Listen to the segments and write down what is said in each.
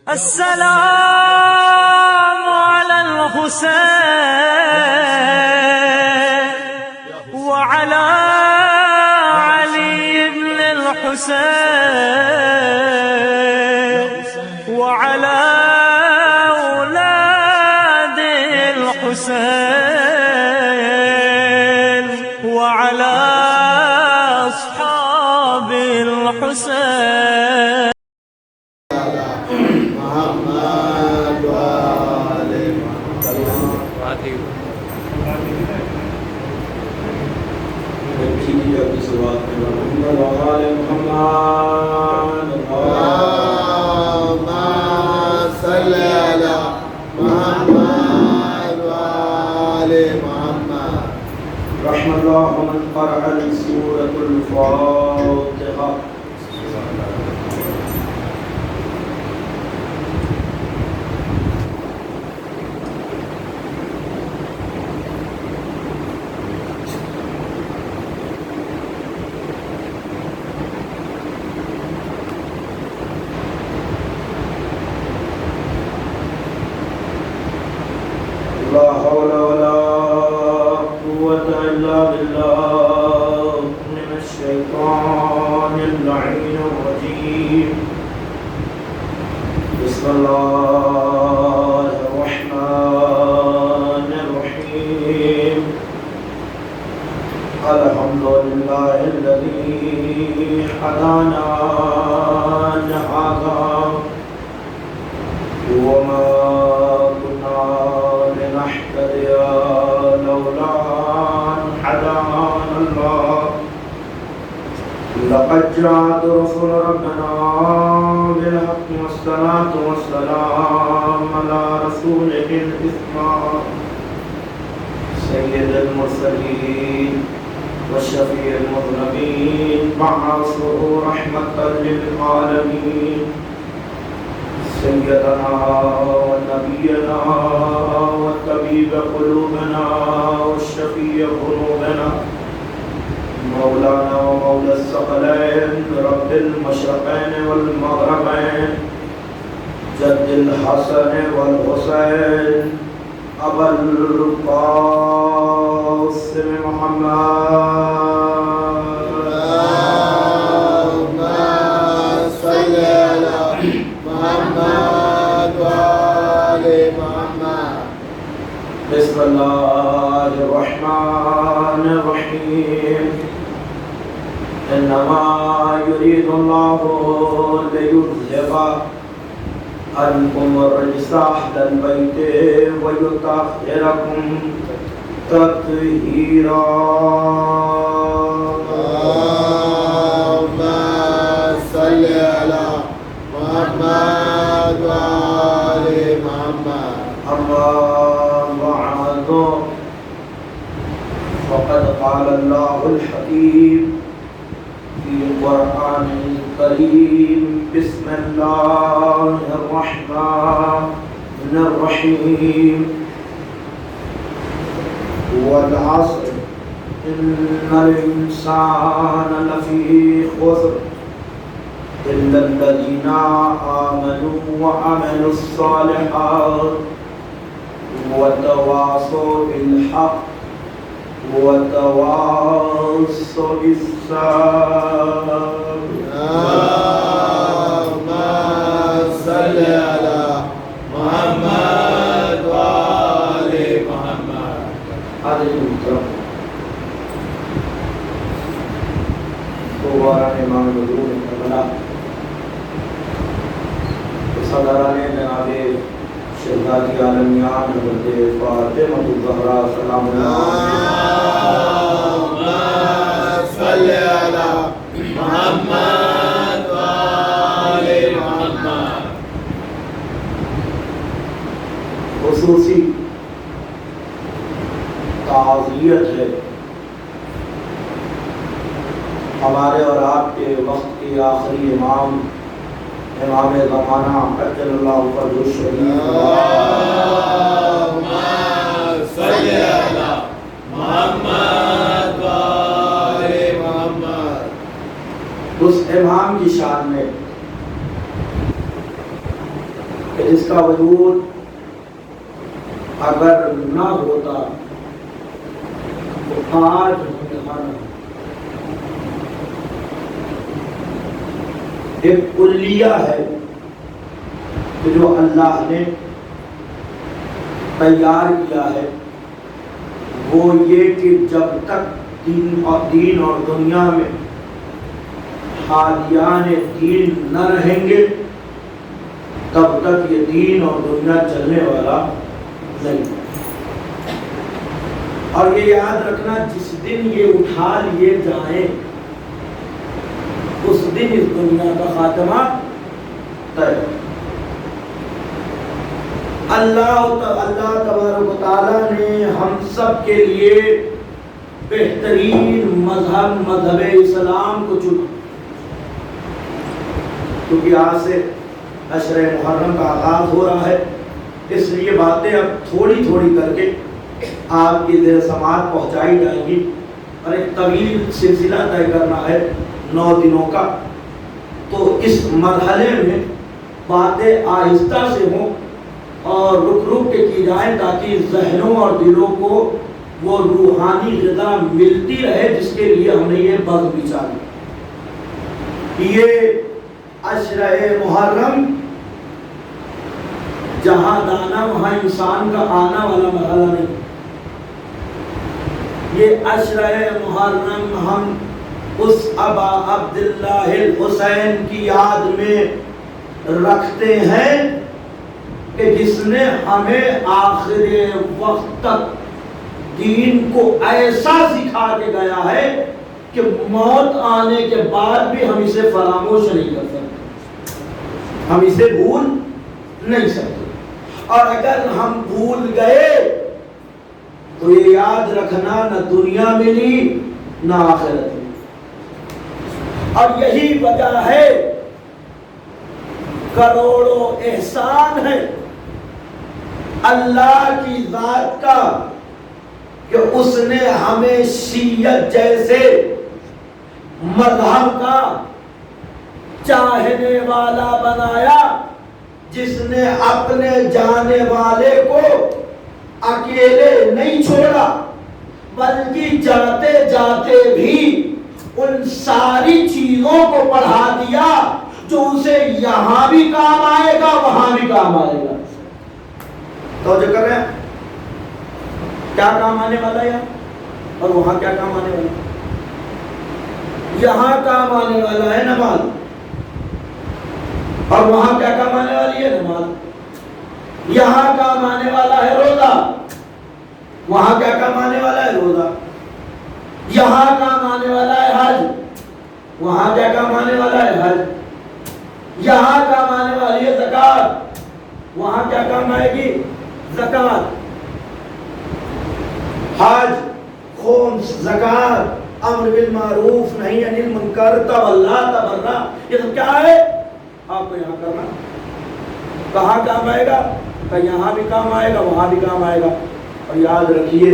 السلام على الحسين وعلى علي بن الحسين وعلى أولاد الحسين وعلى أصحاب الحسين. رحم الله من قرأ سورة الفاتحة. لا حول ولا قوة إلا بالله من الشيطان اللعين الرجيم. بسم الله الرحمن الرحيم. الحمد لله الذي هدانا لهذا وما كنا لنهتدي لولا أن هدانا الله. لقد جاءت رسل ربنا بالحق والصلاة والسلام على رسوله الإسلام سيد المرسلين والشفيع المذنبين بعثه رحمة للعالمين سيدنا ونبينا وطبيب قلوبنا والشفيع ذنوبنا مولانا ومولى الثقلين رب المشرقين والمغربين جد الحسن والحسين أبا القاسم محمد. اللهم صل على محمد وآل محمد. بسم الله الرحمن الرحيم. إنما يريد الله ليذهب عنكم الرجس أهل البيت ويطهركم تطهيرا. اللهم صل على محمد وآل محمد. أما بعد فقد قال الله الحكيم في القرآن الكريم. بسم الله الرحمن الرحيم. والعصر إن الإنسان لفي خسر إلا الذين آمنوا وعملوا الصالحات وتواصوا بالحق وتواصوا بالصبر. اللهم صل على محمد وآل محمد. امام مظلوم کربلا صدران جناب شہزادی عالمیان حضرت فاطمہ الزہرا سلام اللہم صل علی محمد وآل محمد. خصوصی تعزیت ہے ہمارے اور آپ کے وقت کے آخری امام امام زمانہ اجل اللہ فرج الشریف اللہم صل علی محمد وآل محمد. اس امام کی شان میں کہ جس کا وجود اگر نہ ہوتا تو آج ہم یہاں نہ ہوتے۔ ایک کلیہ ہے کہ جو اللہ نے تیار کیا ہے، وہ یہ کہ جب تک دین اور دنیا میں حادیان دین نہ رہیں گے تب تک یہ دین اور دنیا چلنے والا نہیں۔ اور یہ یاد رکھنا، جس دن یہ اٹھا لیے جائیں اس دن اس دنیا کا خاتمہ طے۔ اللہ تبارک و تعالیٰ نے ہم سب کے لیے بہترین مذہب اسلام کو چنا، کیونکہ آج سے عشر محرم کا آغاز ہو رہا ہے، اس لیے باتیں اب تھوڑی تھوڑی کر کے آپ کی زیر سماعت پہنچائی جائیں گی، اور ایک طویل سلسلہ طے کرنا ہے 9 دنوں کا۔ تو اس مرحلے میں باتیں آہستہ سے ہوں اور رک رک کے کی جائیں، تاکہ ذہنوں اور دلوں کو وہ روحانی غذا ملتی رہے جس کے لیے ہم نے یہ بزم بچھا دی۔ یہ عشرہ محرم جہاں دانا وہاں انسان کا آنا والا مرحلہ نہیں، یہ عشرہ محرم ہم اس ابا عبداللہ الحسین کی یاد میں رکھتے ہیں کہ جس نے ہمیں آخر وقت تک دین کو ایسا سکھا کے گیا ہے کہ موت آنے کے بعد بھی ہم اسے فراموش نہیں کر سکتے، ہم اسے بھول نہیں سکتے۔ اور اگر ہم بھول گئے تو یہ یاد رکھنا، نہ دنیا ملی نہ آخرت ملی۔ اور یہی وجہ ہے، کروڑوں احسان ہے اللہ کی ذات کا کہ اس نے ہمیں شیعت جیسے مذہب کا چاہنے والا بنایا، جس نے اپنے جانے والے کو اکیلے نہیں چھوڑا، بلکہ جاتے جاتے بھی ان ساری چیزوں کو پڑھا دیا جو اسے یہاں بھی کام آئے گا وہاں بھی کام آئے گا۔ توجہ کر رہے ہیں؟ کیا کام آنے والا ہے اور وہاں کیا کام آنے والا ہے؟ یہاں کام آنے والا ہے نماز، اور وہاں کیا کام آنے والی ہے؟ نماز۔ یہاں کام آنے والا ہے روزہ، وہاں کیا کام آنے والا ہے؟ روزہ۔ یہاں کام آنے والا ہے حج، وہاں کیا کام آنے والا ہے؟ حج۔ یہاں کام آنے والی ہے زکوٰۃ، وہاں کیا کام آئے گی؟ زکوٰۃ۔ حج، خمس، زکوٰۃ، امر بالمعروف نہی عن المنکر، تولا تبرع، یہ سب کیا ہے؟ آپ کو یہاں کرنا۔ کہاں کام آئے گا؟ کہ یہاں بھی کام آئے گا وہاں بھی کام آئے گا۔ اور یاد رکھیے،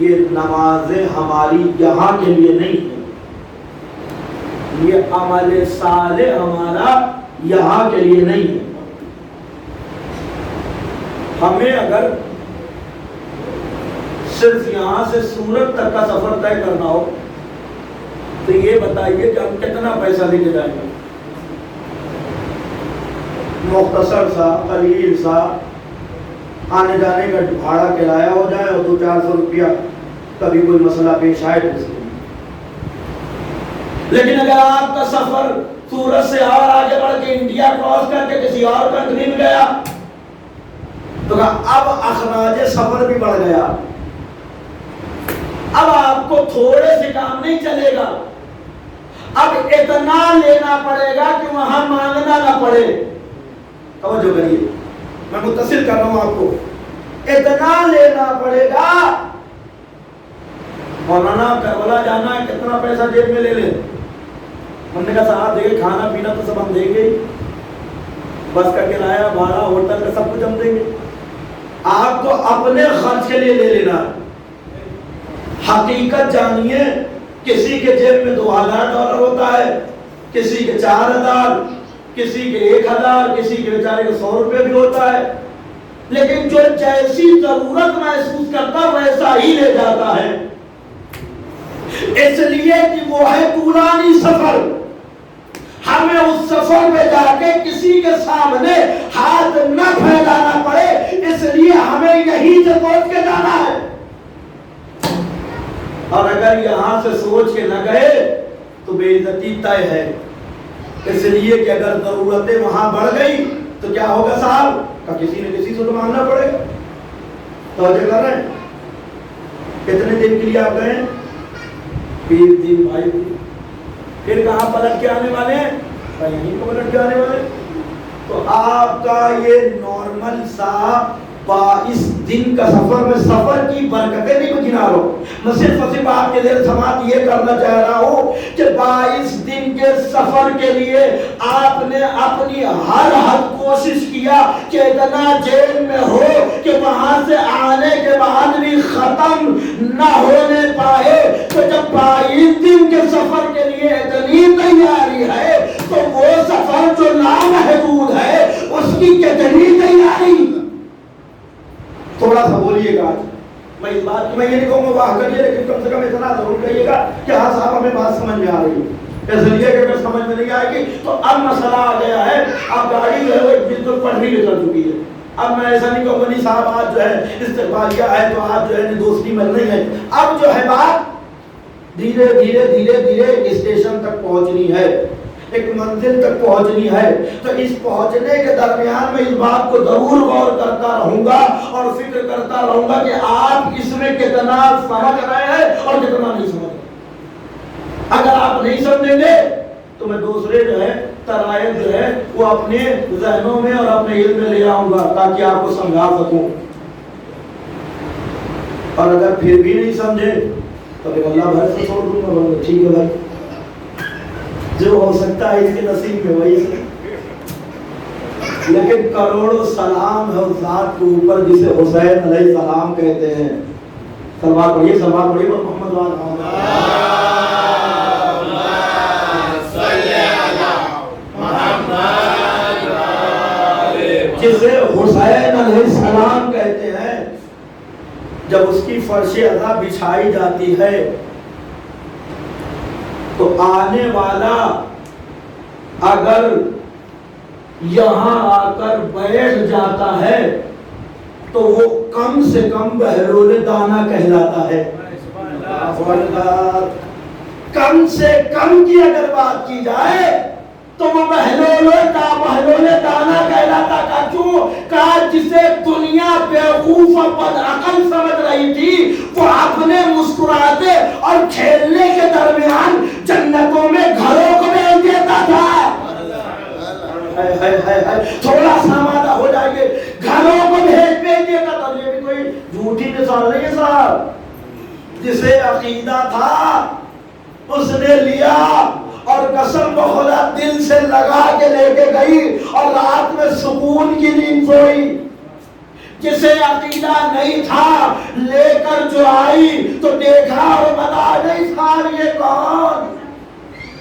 یہ نمازیں ہماری یہاں کے لیے نہیں ہیں، یہ عمل صالح ہمارا یہاں کے لیے نہیں ہے۔ ہمیں اگر صرف یہاں سے سورت تک کا سفر طے کرنا ہو تو یہ بتائیے کہ ہم کتنا پیسہ لے کے جائیں گے؟ مختصر سا، قلیل سا آنے جانے کا بھاڑا کرایہ ہو جائے اور 200-400 روپیہ کبھی کوئی مسئلہ پیش آئے تو اس کے لیے۔ لیکن اگر آپ کا سفر سورت سے اور آگے بڑھ کے انڈیا کراس کر کے کسی اور کنٹری میں گیا تو اب اخراج سفر بھی بڑھ گیا، اب آپ کو تھوڑے سے کام نہیں چلے گا، اب اتنا لینا پڑے گا کہ وہاں مانگنا نہ پڑے۔ توجہ کریے، میں متصل کر رہا ہوں آپ کو، اتنا لینا پڑے گا۔ مولانا کربلا جانا ہے، کتنا پیسہ جیب میں لے لیں؟ ہم نے کہا صاحب دیکھیں کھانا پینا تو سب ہم دیں گے ہی، بس کا کرایہ بھاڑا ہوٹل کا سب کچھ ہم دیں گے، آپ کو اپنے خرچ کے لیے لے لینا۔ حقیقت جانیے، کسی کے جیب میں $2000 ہوتا ہے، کسی کے 4000، کسی کے 1000 کسی کے بیچارے کو 100 روپے بھی ہوتا ہے، لیکن جو جیسی ضرورت محسوس کرتا ویسا ہی لے جاتا ہے، اس لیے کہ وہ ہے طولانی سفر، ہمیں اس سفر میں جا کے کسی کے سامنے ہاتھ نہ پھیلانا پڑے، اس لیے ہمیں یہیں سے پہنچ کے جانا ہے۔ اور اگر یہاں سے سوچ کے نہ گئے تو بے عزتی طے ہے، اس لیے کہ اگر ضرورتیں وہاں بڑھ گئی تو کیا ہوگا صاحب؟ کہ کسی نے کسی سے تو مانگنا پڑے گا۔ توجہ کر رہے ہیں؟ کتنے دن کے لیے آپ گئے؟ 20 دن بھائی، پھر کہاں پلٹ کے آنے والے ہیں؟ یہیں کو پلٹ کے آنے والے۔ تو آپ کا یہ نارمل سا 22 دن کا سفر، میں سفر کی برکتیں نہیں گنا رہا ہوں، میں صرف آپ کے دیر سماعت یہ کرنا چاہ رہا ہوں کہ 22 دن کے سفر کے لیے آپ نے اپنی ہر حد کوشش کیا کہ اتنا جیل میں ہو کہ وہاں سے آنے کے بعد بھی ختم نہ ہونے پائے۔ تو جب 22 دن کے سفر کے لیے اتنی تیاری ہے تو وہ سفر جو لامحدود ہے اس کی کتنی تیاری؟ تھوڑا سا بولیے گا۔ میں اس بات کی میں یہ نہیں کہوں گا واہ کریے، لیکن کم سے کم اتنا ضرور کہیے گا کہ ہاں صاحب ہمیں بات سمجھ میں آ رہی ہے، اس لیے کہ اگر سمجھ میں نہیں آئے گی تو اب مسئلہ آ گیا ہے، اب گاڑی جو ہے وہ بالکل پٹری پہ چل چکی ہے۔ اب میں ایسا نہیں کہوں گا نہیں صاحب آج جو ہے استقبالیہ ہے تو آج جو ہے دوستی ملنی ہے، اب جو ہے بات دھیرے دھیرے دھیرے دھیرے اسٹیشن تک پہنچنی ہے، ایک منزل تک پہنچنی ہے۔ تو اس پہنچنے کے درمیان میں اس بات کو ضرور غور کرتا رہوں گا اور فکر کرتا رہوں گا کہ آپ اس میں کتنا سمجھ رہے ہیں اور کتنا نہیں سمجھ رہے۔ اگر آپ نہیں سمجھیں گے تو میں دوسرے جو ہے ترائب جو ہے وہ اپنے ذہنوں میں اور اپنے علم میں لے آؤں گا تاکہ آپ کو سمجھا سکوں، اور اگر پھر بھی نہیں سمجھے تو اللہ بھر سے چھوڑ دوں گا، ٹھیک ہے بھائی، جو ہو سکتا ہے اس کے نصیب میں وہی سے۔ لیکن کروڑوں سلام ہے اس ذات کے اوپر جسے حسین علیہ السلام کہتے ہیں۔ سلوات پڑھیے، سلوات پڑھیے محمد جسے حسین علیہ السلام کہتے ہیں۔ جب اس کی فرش عزا بچھائی جاتی ہے تو آنے والا اگر یہاں آ کر بیٹھ جاتا ہے تو وہ کم سے کم بہلول دانا کہلاتا ہے۔ کم سے کم کی اگر بات کی جائے تو وہ بہلول دانا کہلاتا کا کیوں کہا جسے دنیا بیوقوف اور بدعقل سمجھ رہی تھی وہ اپنے مسکراتے اور کھیلنے کے درمیان جنتوں میں گھروں کو بھیج دیتا تھا۔ تھوڑا سا مادہ ہو جائے گھروں کو بھیج دیتا تھا۔ یہ بھی کوئی جھوٹی مثال نہیں ہے صاحب، جسے عقیدہ تھا اس نے لیا اور قسم بخدا دل سے لگا کے لے کے گئی اور رات میں سکون کی نیند سوئی۔ جسے عقیدہ نہیں تھا لے کر جو آئی تو دیکھا اور بتا نہیں صاحب یہ کون،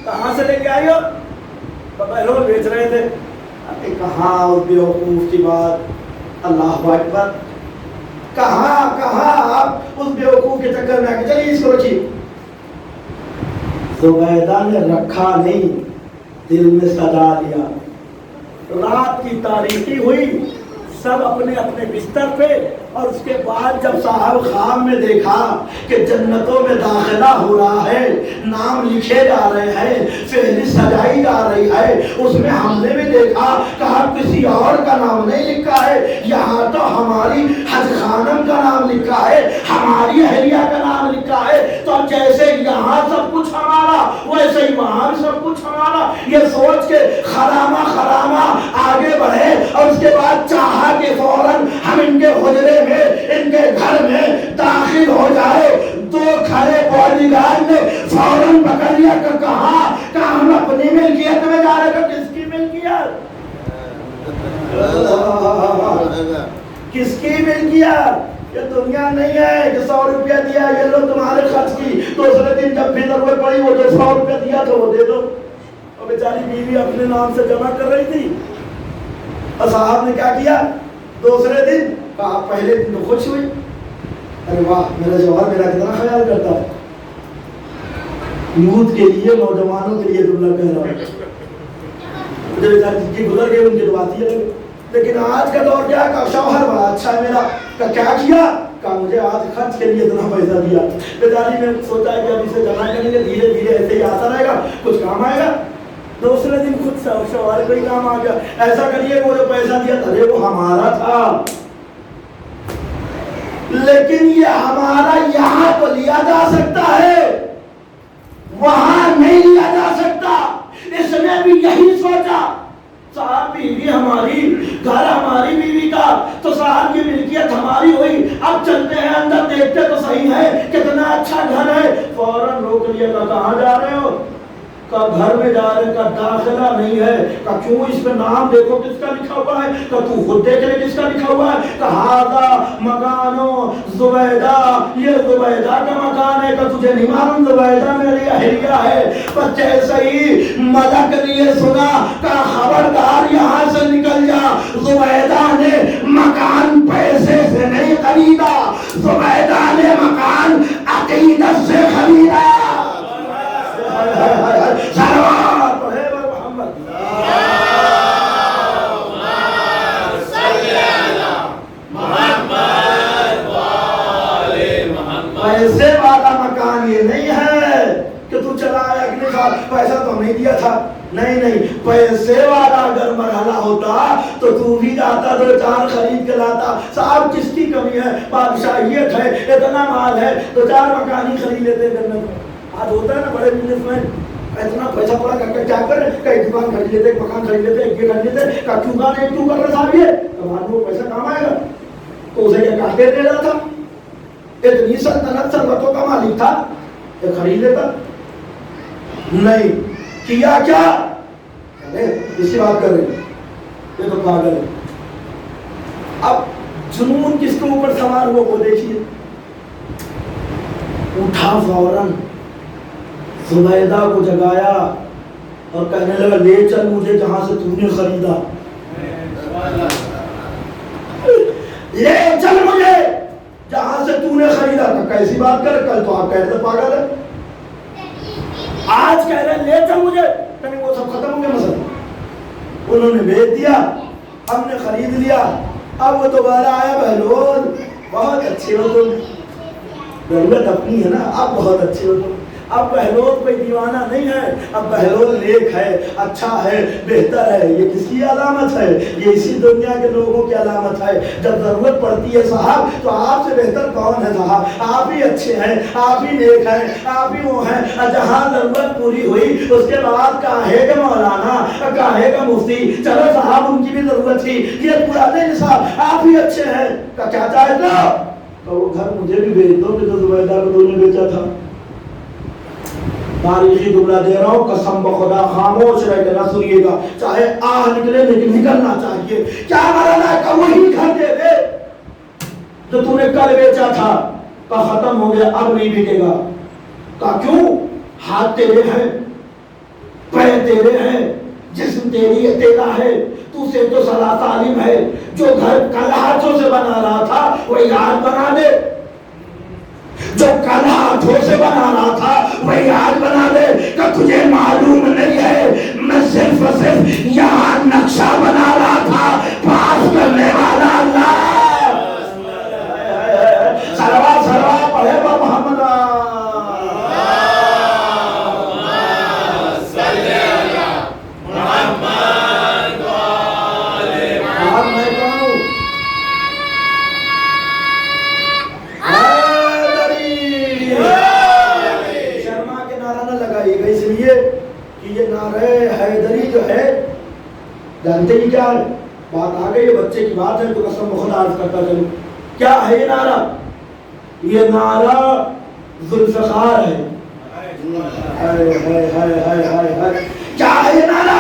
کہاں سے لے کے آئی ہو؟ پہلے بیچ رہے تھے۔ کہاں اس بیوقوف کی بات، اللہ اکبر، کہاں آپ اس بیوقوف کے چکر میں آ کے چلیے اس کو رکھیے۔ زبیدہ نے رکھا نہیں، دل میں سجا لیا۔ رات کی تاریکی ہوئی، سب اپنے اپنے بستر پہ، اور اس کے بعد جب صاحب خام میں دیکھا کہ جنتوں میں داخلہ ہو رہا ہے، نام لکھے جا رہے ہیں، فہرست سجائی جا رہی ہے، اس میں ہم نے بھی دیکھا کہا کسی اور کا نام نہیں لکھا ہے، یہاں تو ہماری حج خانم کا نام لکھا ہے، ہماری اہلیہ کا نام لکھا ہے، تو جیسے یہاں سب کچھ ہمارا ویسے ہی وہاں سب کچھ ہمارا، یہ سوچ کے خرامہ آگے بڑھے، اور اس کے بعد چاہا کہ فوراً ہم ان کے حجرے میں، ان کے گھر میں داخل ہو جائے۔ دو کھڑے باڈی گارڈ نے فوراً پکڑ لیا کہ کہاں کہ ہم اپنی ملکیت میں جا رہے ہیں۔ کس کی ملکیت؟ کس کی ملکیت؟ یہ دنیا نہیں ہے کہ 100 روپیہ دیا یہ لو تمہارے خرچ کی، دوسرے دن جب بھی ضرورت پڑی وہ جو 100 روپیہ دیا تو وہ دے دو۔ اور بیچاری بیوی اپنے نام سے جمع کر رہی تھی، اور صاحب نے کیا کیا، دوسرے دن کہا پہلے دن تو خوش ہوئی، ارے واہ میرا جوہر میرا کتنا خیال کرتا ہے، یوتھ کے لیے نوجوانوں کے لیے جملہ کہہ رہا ہوں، مجھے بیچاری جن کی گزر گئے ان کی تو بات ہی الگ۔ لیکن آج کا دور کیا کہ شوہر بڑا اچھا ہے میرا، کہ کیا کیا کہ مجھے آج خرچ کے لیے اتنا پیسہ دیا، بیچاری نے سوچا ہے کہ اب اسے جمع کریں گے، دھیرے دھیرے ایسے ہی آتا رہے گا، کچھ کام آئے گا، دوسرے دن خود شوہر کو ہی کام آ گیا، ایسا کریے وہ جو پیسہ دیا تھا وہ ہمارا تھا، لیکن یہ ہمارا یہاں تو لیا جا سکتا ہے، وہاں نہیں لیا جا سکتا۔ اس نے بھی یہی سوچا، صاحب بیوی ہماری، گھر ہماری بیوی کا، تو صاحب کی ملکیت ہماری ہوئی، اب چلتے ہیں اندر دیکھتے تو صحیح ہے کتنا اچھا گھر ہے، فوراً روک لیا، کہاں جا رہے ہو، کا گھر میں جا رہے، کا داخلہ نہیں ہے، کا کیوں، اس پہ نام دیکھو کس کا لکھا ہوا ہے، کا تو خود دیکھ لے کس کا لکھا ہوا ہے، کہ ہاذا مکانو زبیدہ، یہ زبیدہ کا مکان ہے، کہ تجھے نہیں معلوم زبیدہ میری اہلیہ ہے، پر جیسے ہی ملک نے یہ سنا کہ خبردار یہاں سے نکل جا، زبیدہ نے مکان پیسے سے نہیں خریدا، زبیدہ نے مکان عقیدت سے خریدا۔ سلوات پڑھے محمد، پیسے والا مکان یہ نہیں ہے کہ تو چلا آیا اگلے سال، پیسہ تو نہیں دیا تھا، نہیں، پیسے والا اگر مرحلہ ہوتا تو تو بھی جاتا دو چار خرید کے لاتا، صاحب کس کی کمی ہے، بادشاہیت ہے، اتنا مال ہے، دو چار مکان ہی خرید لیتے جنت میں۔ آج ہوتا ہے نا بڑے بزنس مین اتنا پیسہ پڑا کر کیا کرے، کئی دکان خرید لیتے، ایک مکان خرید لیتے، ایک یہ خرید لیتے، کیوں کہا نہیں کیوں کر رہے صاحب یہ، بعد میں وہ پیسہ کام آئے گا، تو اسے یہ کاٹے دے رہا تھا، اتنی سلطنت ثروتوں کا مالک تھا، یہ خرید لیتا نہیں، کیا کیا، اسی بات کر رہے یہ تو پاگل ہے۔ اب جنون کس کے اوپر سوار ہوا وہ دیکھیے، اٹھا فوراً زبیدہ کو جگایا اور کہنے لگا لے چل مجھے جہاں سے تو نے خریدا، لے چل مجھے جہاں سے تو نے خریدا۔ کیسی بات کر، کل تو آپ کہہ رہے پاگل ہے، آج کہہ رہے لے چل مجھے، کہیں وہ سب ختم ہو گیا مسئلہ، انہوں نے بیچ دیا، ہم نے خرید لیا، اب وہ دوبارہ آیا، بہلول بہت اچھے ہو تم، ضرورت اپنی ہے نا، اب بہت اچھے ہو تم، اب بہلول کوئی دیوانہ نہیں ہے، اب بہلول نیک ہے، اچھا ہے، بہتر ہے، یہ کس کی علامت ہے، یہ اسی دنیا کے لوگوں کی علامت ہے، جب ضرورت پڑتی ہے صاحب تو آپ سے بہتر کون ہے صاحب، آپ ہی اچھے ہیں، آپ ہی نیک ہیں، آپ ہی وہ ہیں، جہاں ضرورت پوری ہوئی اس کے بعد کہے گا مولانا، کہے گا مفتی، چلو صاحب ان کی بھی ضرورت تھی، یہ پورا نہیں صاحب آپ ہی اچھے ہیں، کیا چاہتے ہو، تو وہ گھر مجھے بھی بھیج دو کہ جو زبیدہ کو تو نے بیچا تھا۔ تاریخی جملہ دے رہا ہوں، قسم بخدا خاموش رہ کے نہ سنیے گا، چاہے آہ نکلے لیکن نکلنا چاہیے، کیا مرنا ہے کہ وہی گھر دے دے جو تو نے کل بیچا تھا، کا ختم ہو گیا اب نہیں بکے گا، کا کیوں، ہاتھ تیرے ہیں، پیر تیرے ہیں، جسم تیری تیرا ہے، تو سے تو صلاح تعلیم ہے، جو گھر کل ہاتھوں سے بنا رہا تھا وہی آج بنا دے، جو کل ہاتھوں سے بنا رہا تھا وہی آج بنا دے، کہ تجھے معلوم نہیں ہے میں صرف و صرف یہاں نقشہ بنا رہا تھا، پاس کرنے والا اللہ۔ صلوات صلوات پڑھے با محمد، حیدری جو ہے جانتے ہی کیا ہے، بات آ گئی بچے کی بات ہے تو قسم خدا عرض کرتا چلوں، کیا ہے یہ نعرہ، یہ نعرہ ذوالفقار ہے، کیا ہے یہ نعرہ،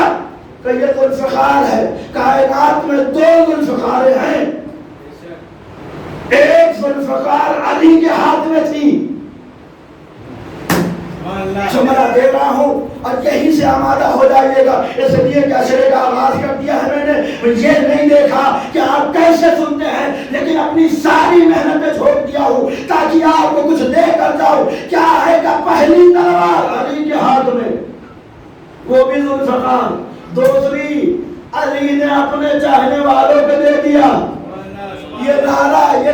کہ یہ ذوالفقار ہے، کائنات میں دو ذوالفقار ہیں، ایک ذوالفقار علی کے ہاتھ میں تھی، جملہ دے رہا ہوں اور یہیں سے سے آمادہ ہو جائیے گا. اس لیے کہ اشرے کا آغاز کر دیا ہے میں نے. یہ نہیں دیکھا کہ آپ کیسے سنتے ہیں, لیکن اپنی ساری محنتیں چھوڑ دیا ہوں تاکہ آپ کو کچھ دے کر جاؤ. کیا ہے کہ پہلی تلوار علی کے ہاتھ میں, وہ بھی ذوالفقار. دوسری علی نے اپنے چاہنے والوں کو دے دیا. یہ نعرہ یہ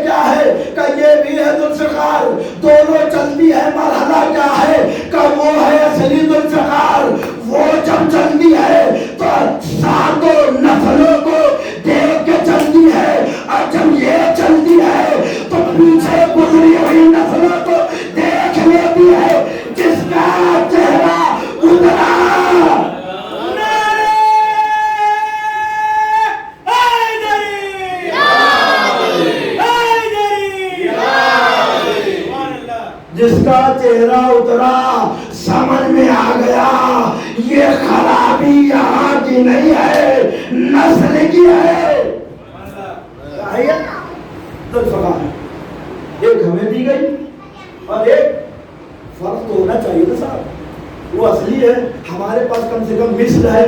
کیا ہے کہ یہ بھی ہے ذوالفقار. دونوں چلتی ہے, مرحلہ کیا ہے کہ وہ ہے اصلی ذوالفقار. وہ جب چلتی ہے تو ساتوں نسلوں کو دیکھ کے چلتی ہے, اور جب یہ چلتی ہے تو پیچھے گزری ہوئی نسلوں کو دیکھ لیتی ہے. جس کا چہرہ اترا جس کا چہرہ اترا سمجھ میں آ گیا یہ خرابی یہاں کی نہیں ہے, نسل کی ہے. ذوالفقار ہے, ایک ہمیں دی گئی اور ایک فرق تو ہونا چاہیے نا صاحب. وہ اصلی ہے, ہمارے پاس کم سے کم مصر ہے,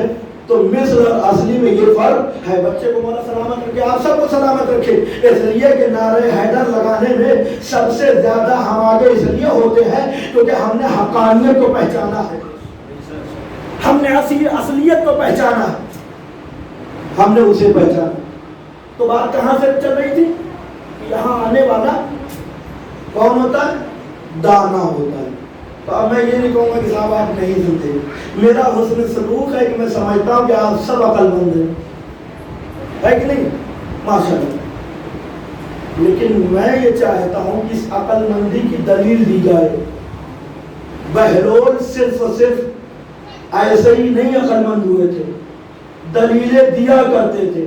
تو مصر اور اصلی میں یہ فرق ہے. بچے کو مولا سلامت رکھے, آپ سب کو سلامت رکھے. اس لیے کہ نعرہ حیدر لگانے میں سب سے زیادہ ہم آگے اس لیے ہوتے ہیں کیونکہ ہم نے حقانیت کو پہچانا ہے, ہم نے اصلیت کو پہچانا ہے, ہم نے اسے پہچانا. تو بات کہاں سے چل رہی تھی؟ یہاں آنے والا کون ہوتا ہے؟ دانا ہوتا ہے. تو اب میں یہ نہیں کہوں گا کہ صاحب آپ نہیں سنتے. میرا حسن سلوک ہے کہ میں سمجھتا ہوں کہ آپ سب عقل مند ہیں, ہے کہ نہیں؟ ماشاءاللہ. لیکن میں یہ چاہتا ہوں کہ اس عقل مندی کی دلیل دی جائے. بہلول صرف اور صرف ایسے ہی نہیں عقل مند ہوئے تھے, دلیلیں دیا کرتے تھے.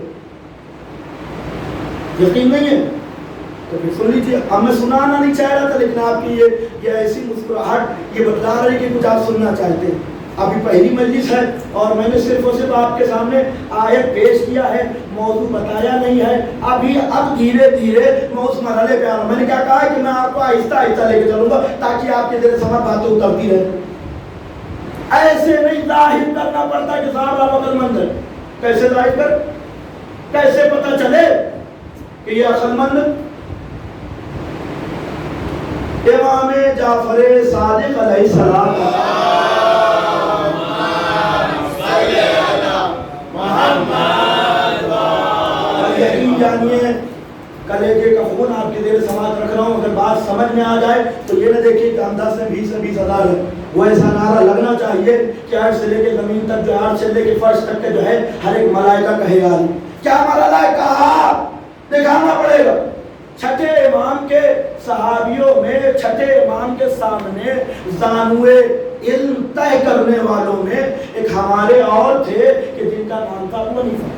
یقین نہیں ہے تو پھر سن لیجیے. اب میں سنانا نہیں چاہ رہا تھا, لیکن آپ کی یہ ایسی مسکراہٹ یہ بتلا رہی کہ کچھ آپ سننا چاہتے ہیں. ابھی پہلی مجلس ہے اور میں نے صرف اور صرف آپ کے سامنے آیت پیش کیا ہے, موضوع بتایا نہیں ہے. اب دھیرے دھیرے میں اس مرحلے پہ آ رہا ہوں. میں نے کیا کہا کہ میں آپ کو آہستہ آہستہ لے کے چلوں گا تاکہ آپ کے دل سمجھ باتیں اترتی رہیں. ایسے نہیں ظاہر کرنا پڑتا کہ صاحب آپ عقل مند ہے. کیسے ظاہر کر, کیسے پتہ چلے کہ یہ عقل مند؟ امام جعفر صادق علیہ السلام یقین جانیے کلیجے کا خون آپ کی دیر سماعت رکھ رہا ہوں. اگر بات سمجھ میں آ جائے تو یہ نہ دیکھیے کہ انداز سے 20,000 ہے. وہ ایسا نعرہ لگنا چاہیے کہ عرش سے لے کے زمین تک, جو عرش سے لے کے فرش تک کے جو ہے ہر ایک ملائکہ کہے گا کیا مرحلہ ہے, کہا دکھانا پڑے گا. چھٹے امام کے صحابیوں میں, چھٹے امام کے سامنے زانوے علم طے کرنے والوں میں ایک ہمارے اور تھے کہ جن کا نام تھا ابو حنیفہ.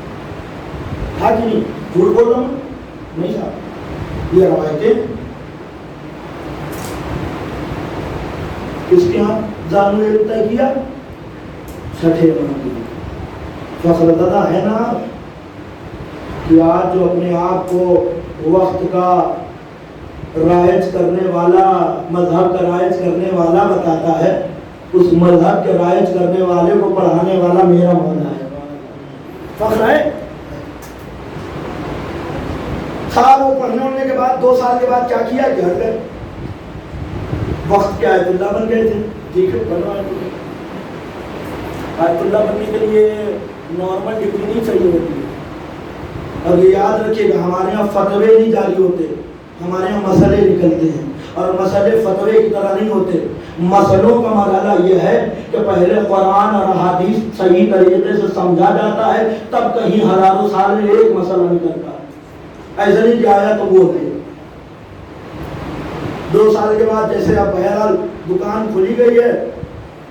تھا کہ نہیں؟ جھوٹ بول رہا ہوں نہیں صاحب. یہ روایتیں کس کے یہاں زانوے علم طے کیا؟ چھٹے امام کے. فخر زدہ ہے نا کہ آج جو اپنے آپ کو وقت کا رائج کرنے والا, مذہب کا رائج کرنے والا بتاتا ہے, اس مذہب کے رائج کرنے والے کو پڑھانے والا میرا مولا ہے. فخر ہے. صاحب وہ پڑھنے ہونے کے بعد 2 سال کے بعد کیا کیا کہ ہٹ گئے. وقت کے آیت اللہ بن گئے تھے. ٹھیک ہے, بنو آیت اللہ بننے کے لیے نارمل ڈگری نہیں چاہیے ہوتی ہے. اور یہ یاد رکھیے کہ ہمارے یہاں فتوے نہیں جاری ہوتے, ہمارے یہاں مسئلے نکلتے ہیں, اور مسئلے فتوے کی طرح نہیں ہوتے. مسئلوں کا مرحلہ یہ ہے کہ پہلے قرآن اور حدیث صحیح طریقے سے سمجھا جاتا ہے, تب کہیں ہزاروں سال میں ایک مسئلہ نکلتا ہے. ایسا نہیں کہ آیا تو وہ ہوتے. 2 سال کے بعد جیسے اب بہرحال دکان کھلی گئی ہے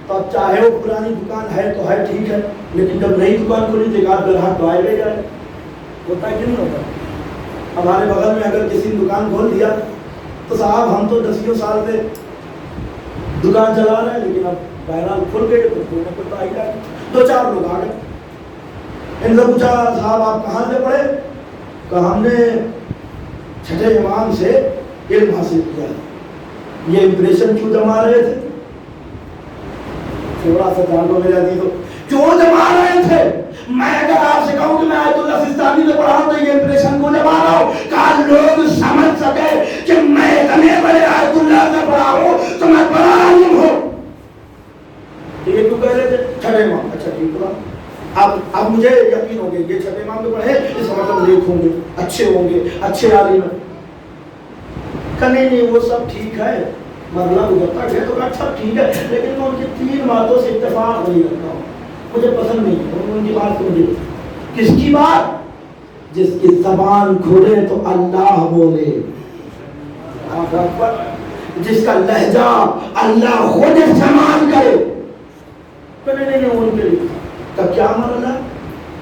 تو اب چاہے وہ پرانی دکان ہے تو ہے ٹھیک ہے, لیکن جب نئی دکان کھلی تو ایک آدھ گراہک تو آئے لے جائے. ہوتا ہے کہ نہیں ہوتا؟ ہمارے بغل میں اگر کسی نے دکان کھول دیا تو صاحب ہم تو 10 سال سے دکان چلا رہے ہیں, لیکن اب بہرحال کھل گئے تو کوئی نہ کوئی تو آئی جائے. 2-4 لوگ آ گئے. ان سے پوچھا صاحب آپ کہاں سے پڑھے؟ کہ ہم نے چھٹے امام سے علم حاصل کیا. یہ امپریشن کیوں جما رہے تھے؟ تھوڑا سا جانو میرے عزیزو، کیوں جما رہے تھے؟ میں اگر آپ سے کہوں کہ میں آیت اللہ سستانی سے پڑھا ہوں تو یہ امپریشن کو جما رہا ہوں کہ لوگ سمجھ سکے کہ میں اتنے بڑے آیت اللہ سے پڑھا ہوں تو میں بڑا عالم ہوں۔ یہ کیوں کہہ رہے تھے؟ چھٹے امام، اچھا ٹھیک ہوا، اب مجھے یقین ہو گیا یہ چھٹے امام جو پڑھے اس کا مطلب نیک ہوں گے، اچھے ہوں گے، اچھے عالم ہیں۔ کہ نہیں وہ سب ٹھیک ہے، مرلہ گزرتا ہے تو اچھا ٹھیک ہے، لیکن میں ان کی 3 باتوں سے اتفاق نہیں کرتا ہوں، مجھے پسند نہیں ہے ان کی بات کو۔ مجھے کس کی بات؟ جس کی زبان کھلے تو اللہ بولے، جس کا لہجہ اللہ خود استعمال کرے۔ تو نہیں ان کے لیے تو کیا مرلہ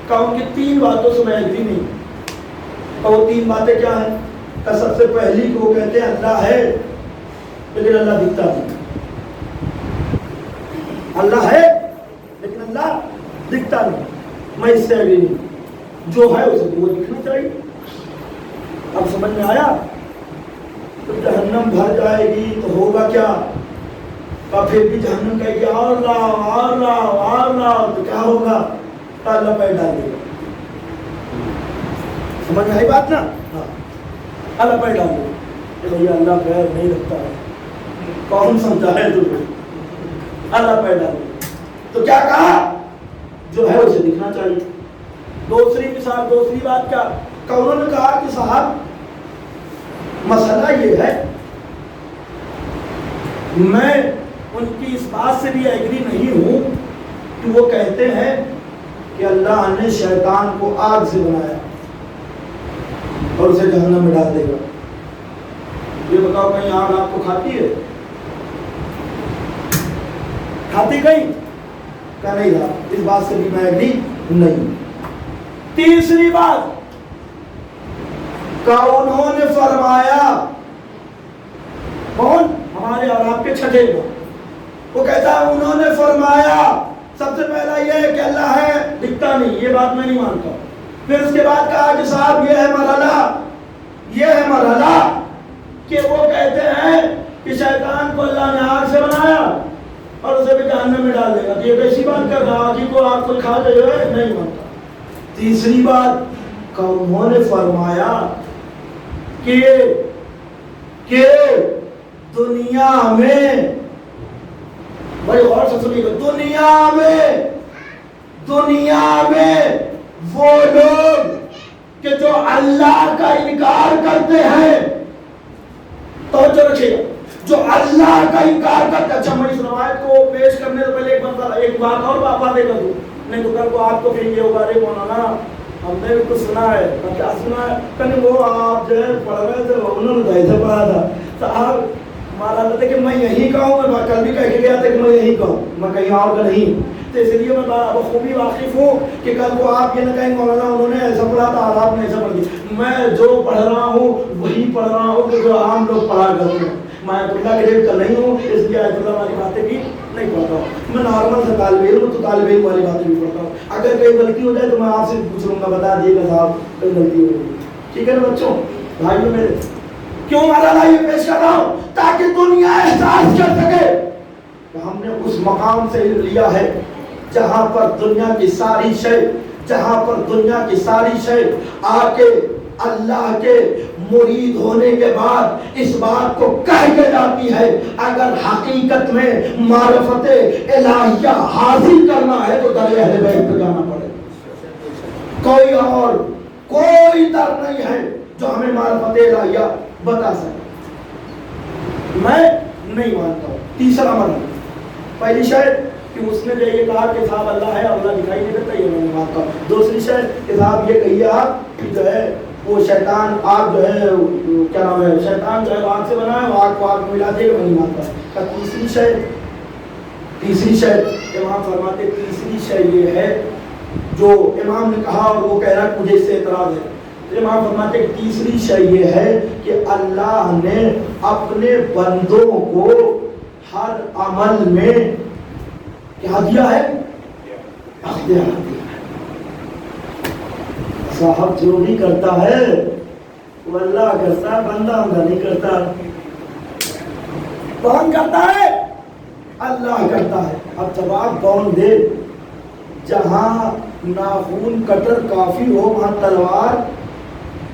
کہ ان کی 3 باتوں سے میں ایگری نہیں۔ اور وہ 3 باتیں کیا ہیں؟ کہ سب سے پہلی کو کہتے ہیں اللہ ہے لیکن اللہ دکھتا نہیں، اللہ ہے لیکن اللہ دکھتا نہیں، میں اس سے ایگری نہیں، جو ہے اسے وہ دکھنا چاہیے۔ اب سمجھ میں آیا؟ تو جہنم بھر جائے گی تو ہوگا کیا؟ اور پھر بھی جہنم کہے گی اور لاؤ اور لاؤ اور لاؤ، تو کیا ہوگا؟ تو اللہ پہ ڈال دے گا۔ سمجھ میں آئی بات نا؟ ہاں، اللہ پہ ڈال دے گا کہ بھیا اللہ خیر نہیں رکھتا ہے، کون سمجھا ہے تمہیں؟ اللہ پہ ڈال دے گا۔ تو کیا کہا؟ جو ہے اسے دکھنا چاہیے۔ دوسری مثال، دوسری بات کیا کہ انہوں نے کہا کہ صاحب مسئلہ یہ ہے، میں ان کی اس بات سے بھی ایگری نہیں ہوں کہ وہ کہتے ہیں کہ اللہ نے شیطان کو آگ سے بنایا اور اسے جہنم میں ڈال دے گا۔ یہ بتاؤ کہیں آگ آپ کو کھاتی ہے؟ کھاتی کہیں؟ کیا نہیں رہا، اس بات سے بھی میں ایگری نہیں۔ تیسری بات کہ انہوں نے فرمایا، کون؟ ہمارے اور آپ کے چھٹے کو، وہ کہتا ہے انہوں نے فرمایا سب سے پہلا یہ ہے کہ اللہ ہے دکھتا نہیں، یہ بات میں نہیں مانتا۔ پھر اس کے بعد کہا کہ صاحب یہ ہے مرحلہ کہ وہ کہتے ہیں کہ شیطان کو اللہ نے آگ سے بنایا اور اسے بھی جہنم میں ڈال دے گا۔ یہ کیسی بات کر رہا جی کو آگ کو کھا دے گا؟ نہیں مانتا۔ تیسری بات کہ انہوں نے فرمایا کہ دنیا میں، بڑی غور سے سنیے گا، دنیا میں وہ لوگ کہ جو اللہ کا انکار کرتے ہیں، توجہ رکھیے گا، جو اللہ کا انکار کرتے ہیں۔ اچھا میں اس روایت کو پیش کرنے سے پہلے ایک بات اور باتیں کر دوں، نہیں تو کل کو آپ کو پھر یہ ہوگا رے مولانا ہم نے بھی کچھ سنا ہے۔ کیا سنا ہے؟ کہ وہ آپ جو ہے پڑھ رہے تھے، انہوں نے ایسے پڑھا تھا تو آپ مالا تھا کہ میں یہی کہوں، میں کل بھی کہہ کے گیا تھا کہ میں یہی کہوں، میں کہیں اور کا نہیں۔ تو اس لیے میں بخوبی واقف ہوں کہ کل کو آپ یہ نہ کہیں مولانا انہوں نے ایسا پڑھا تھا اور آپ نے ایسا پڑھ دیا۔ میں جو پڑھ رہا ہوں وہی پڑھ رہا ہوں کہ جو عام لوگ پڑھا کرتے ہیں۔ میں آیت اللہ کے ریٹ کا نہیں ہوں، اس لیے آیت اللہ والی باتیں بھی نہیں پڑھتا ہوں۔ میں نارمل سے طالب علم ہوں تو طالب علم والی باتیں بھی پڑھتا ہوں۔ اگر کوئی غلطی ہو جائے تو میں آپ سے پوچھ لوں گا، بتا دیے گا صاحب کوئی غلطی ہو گئی، ٹھیک ہے نا بچوں بھائیوں میرے؟ کیوں مرحلہ یہ پیش کر رہا ہوں؟ تاکہ دنیا احساس کر سکے کہ ہم نے اس مقام سے لیا ہے جہاں پر دنیا کی ساری شے آ کے اللہ کے مرید ہونے کے بعد اس بات کو کہہ کے جاتی ہے اگر حقیقت میں معرفت الہیہ حاصل کرنا ہے تو در اہل بیت پہ جانا پڑے۔ کوئی در نہیں ہے جو ہمیں معرفت الہیہ بتا سکے۔ میں نہیں مانتا ہوں۔ تیسرا مرحلہ، پہلی شاید کہ اس نے جو یہ کہا کہ صاحب اللہ ہے اور اللہ دکھائی نہیں دیتا، یہ میں نہیں مانتا ہوں۔ دوسری شاید کہ صاحب یہ کہیے آپ کہ جو ہے وہ شیطان آگ جو ہے کیا نام ہے، شیطان جو ہے آگ سے بنا ہے، وہ آگ کو آگ میں ملا دے گا، میں نہیں مانتا۔ تیسری شاید امام فرماتے تیسری شاید یہ ہے جو امام نے کہا اور وہ کہہ رہا ہے مجھے اس سے اعتراض ہے۔ امام فرماتے کہ تیسری شاید یہ ہے کہ اللہ نے اپنے بندوں کو ہر عمل میں کیا دیا ہے؟ اختیار دیا ہے۔ صاحب جو بھی کرتا ہے وہ اللہ کرتا ہے، بندہ نہیں کرتا۔ کون کرتا ہے؟ اللہ کرتا ہے. اب جواب کون دے؟ جہاں ناخون کٹر کافی ہو وہاں تلوار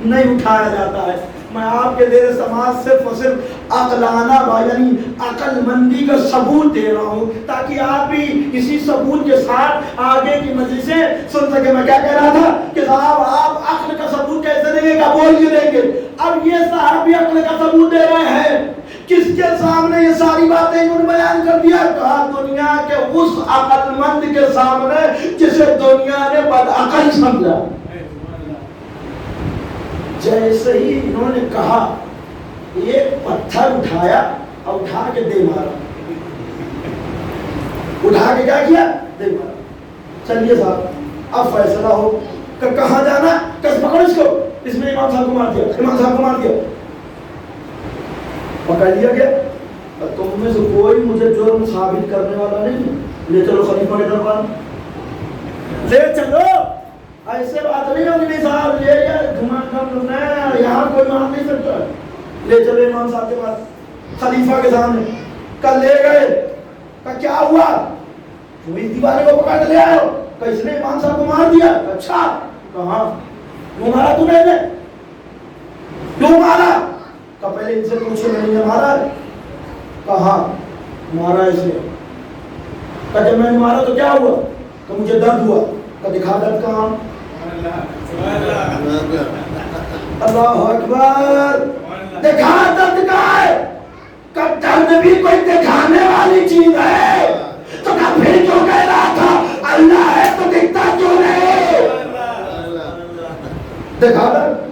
نہیں اٹھایا جاتا ہے. میں آپ کے زیر سماعت صرف اور صرف عقلانہ یعنی عقل مندی کا ثبوت دے رہا ہوں تاکہ آپ بھی اسی ثبوت کے ساتھ آگے کی مجلسیں سن سکے. میں کیا کہہ رہا تھا کہ صاحب آپ عقل کا ثبوت کیسے دیں گے؟ بول کے دیں گے. اب یہ صاحب بھی عقل کا ثبوت دے رہے ہیں. کس کے سامنے یہ ساری باتیں انہوں نے بیان کر دیا؟ کہا دنیا کے اس عقل مند کے سامنے جسے دنیا نے بدعقل سمجھا. جیسے ہی انہوں نے کہا ایک پتھر اٹھایا اور اٹھا کے دے مارا. اٹھا کے کیا کیا؟ دے مارا. چلیے صاحب اب فیصلہ ہو کہ کہاں جانا. کس پکڑ اس کو. اس میں امام صاحب کو مار دیا. امام صاحب کو مار دیا. پکڑ لیا گیا. تم میں سے کوئی مجھے جرم ثابت کرنے والا نہیں. لے چلو خلیفہ کے دربار. لے چلو. ایسے بات نہیں ہوگی صاحب یہ یہاں کوئی مان نہیں سکتا. لے چلے امام صاحب کے پاس خلیفہ کے سامنے. کل لے گئے. کیا ہوا؟ تم اس دیوانے کو پکڑ کے لے آئے ہو. اس نے امام صاحب کو مار دیا. اچھا کہاں؟ کیوں مارا تمہیں نے؟ کیوں مارا؟ کہ پہلے ان سے پوچھو میں نے مارا ہے. کہاں مارا اس نے؟ کہ جب میں نے مارا تو کیا ہوا؟ کہ مجھے درد ہوا. کہ دکھا درد کہاں؟ اللہ اکبر. دکھا درد کہاں ہے؟ کہ درد بھی کوئی دکھانے والی چیز ہے. تو کہ پھر کیوں کہہ رہا تھا اللہ ہے تو دکھتا کیوں نہیں؟ دکھا درد.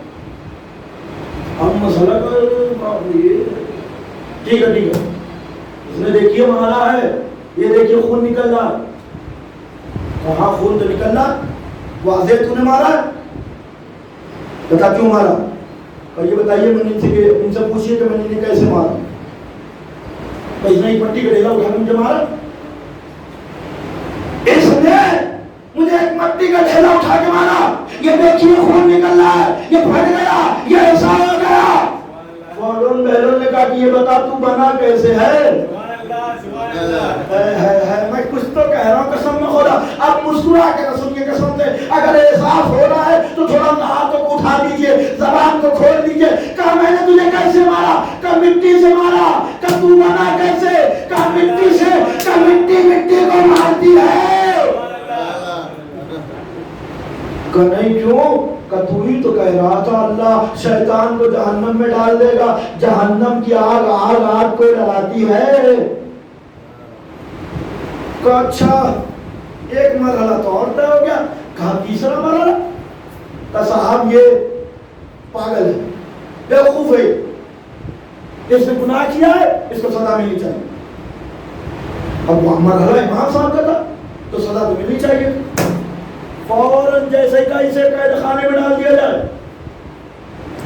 ہم مسئلہ ٹھیک ہے ٹھیک ہے. اس نے دیکھیے مارا ہے. یہ دیکھیے خون نکل رہا. کہاں خون تو نکل رہا. واضح تو نے مارا. بتا کیوں مارا؟ اور یہ بتائیے میں نے ان سے پوچھیے کہ میں نے کیسے مارا. اس نے ایک پٹی کا ڈھیلا اٹھا کے مجھے مارا. اس نے مجھے ایک مٹی کا ڈھیلا اٹھا کے مارا. یہ دیکھیے خون نکل رہا ہے. یہ پھٹ گیا. یہ ایسا ہو گیا. فوراً بہلوں نے کہا کہ یہ بتا تو بنا کیسے ہے؟ میں کچھ تو کہہ رہا ہوں قسم میں خدا. اب مسکرا کے رسول کی قسم سے اگر احساس ہو رہا ہے تو تھوڑا ہاتھوں کو اٹھا دیجئے, زبان کو کھول دیجئے. کہا میں نے تجھے کیسے مارا؟ کہا مٹی سے مارا. کہا تو بنا کیسے؟ کہا مٹی سے. کہا مٹی مٹی کو مارتی ہے. کہا نہیں کیوں؟ کہا تو ہی تو کہہ رہا تھا اللہ شیطان کو جہنم میں ڈال دے گا. جہنم کی آگ آگ آگ کو ڈراتی ہے. کہا اچھا ایک مرحلہ تو اور طے ہو گیا. کہا تیسرا مرحلہ؟ کہا صاحب یہ پاگل ہے, بیوقوف ہے, اس نے گناہ کیا ہے, اس کو سزا ملنی چاہیے. اب وہ مرحلہ امام صاحب کا تھا تو سزا تو ملنی چاہیے. فوراً جیسے ہی کہا اسے قید خانے میں ڈال دیا جائے.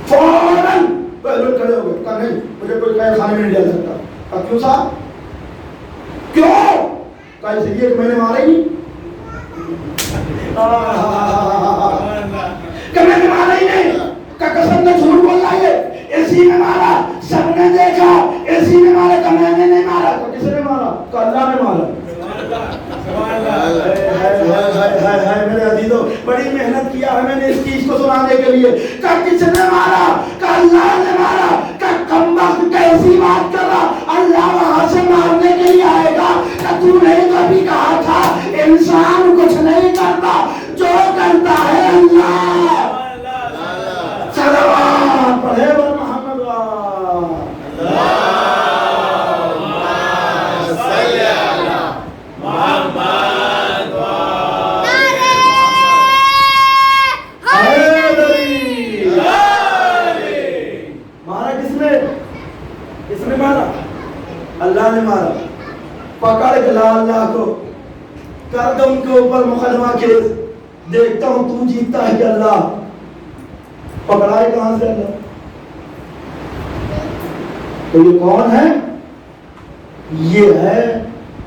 فوراً پہلے کھڑے ہو گئے. کہا نہیں مجھے کوئی قید خانے میں نہیں ڈال سکتا. کہا کیوں صاحب؟ کیوں؟ کہا اس لیے کہ میں نے مارا ہی نہیں. کہ میں نے مارا ہی نہیں. کہ قسم نے جھوٹ بول رہا ہے. اسی نے مارا, سب نے دیکھا, اسی نے مارا. کہ میں نے نہیں مارا. کہ کس نے مارا؟ کہ اللہ نے مارا. میرے عزیزوں بڑی محنت کیا ہے میں نے اس چیز کو سنانے کے لیے. کہ کس نے مارا؟ کہ اللہ نے مارا. کہ کمبخت کیسی بات کر رہا, اللہ وہاں سے مارنے کے لیے آئے گا. کہ تو نے کبھی کہا تھا انسان کچھ نہیں کرتا, جو کرتا ہے اللہ. صلوات پڑھے محمد اللہ نے مارا. پکڑ کے لا اللہ کو کر دو ان کے اوپر مقدمہ کیس. دیکھتا ہوں تو جیتتا ہے کہ اللہ. پکڑائے کہاں سے اللہ؟ تو یہ کون ہے؟ یہ ہے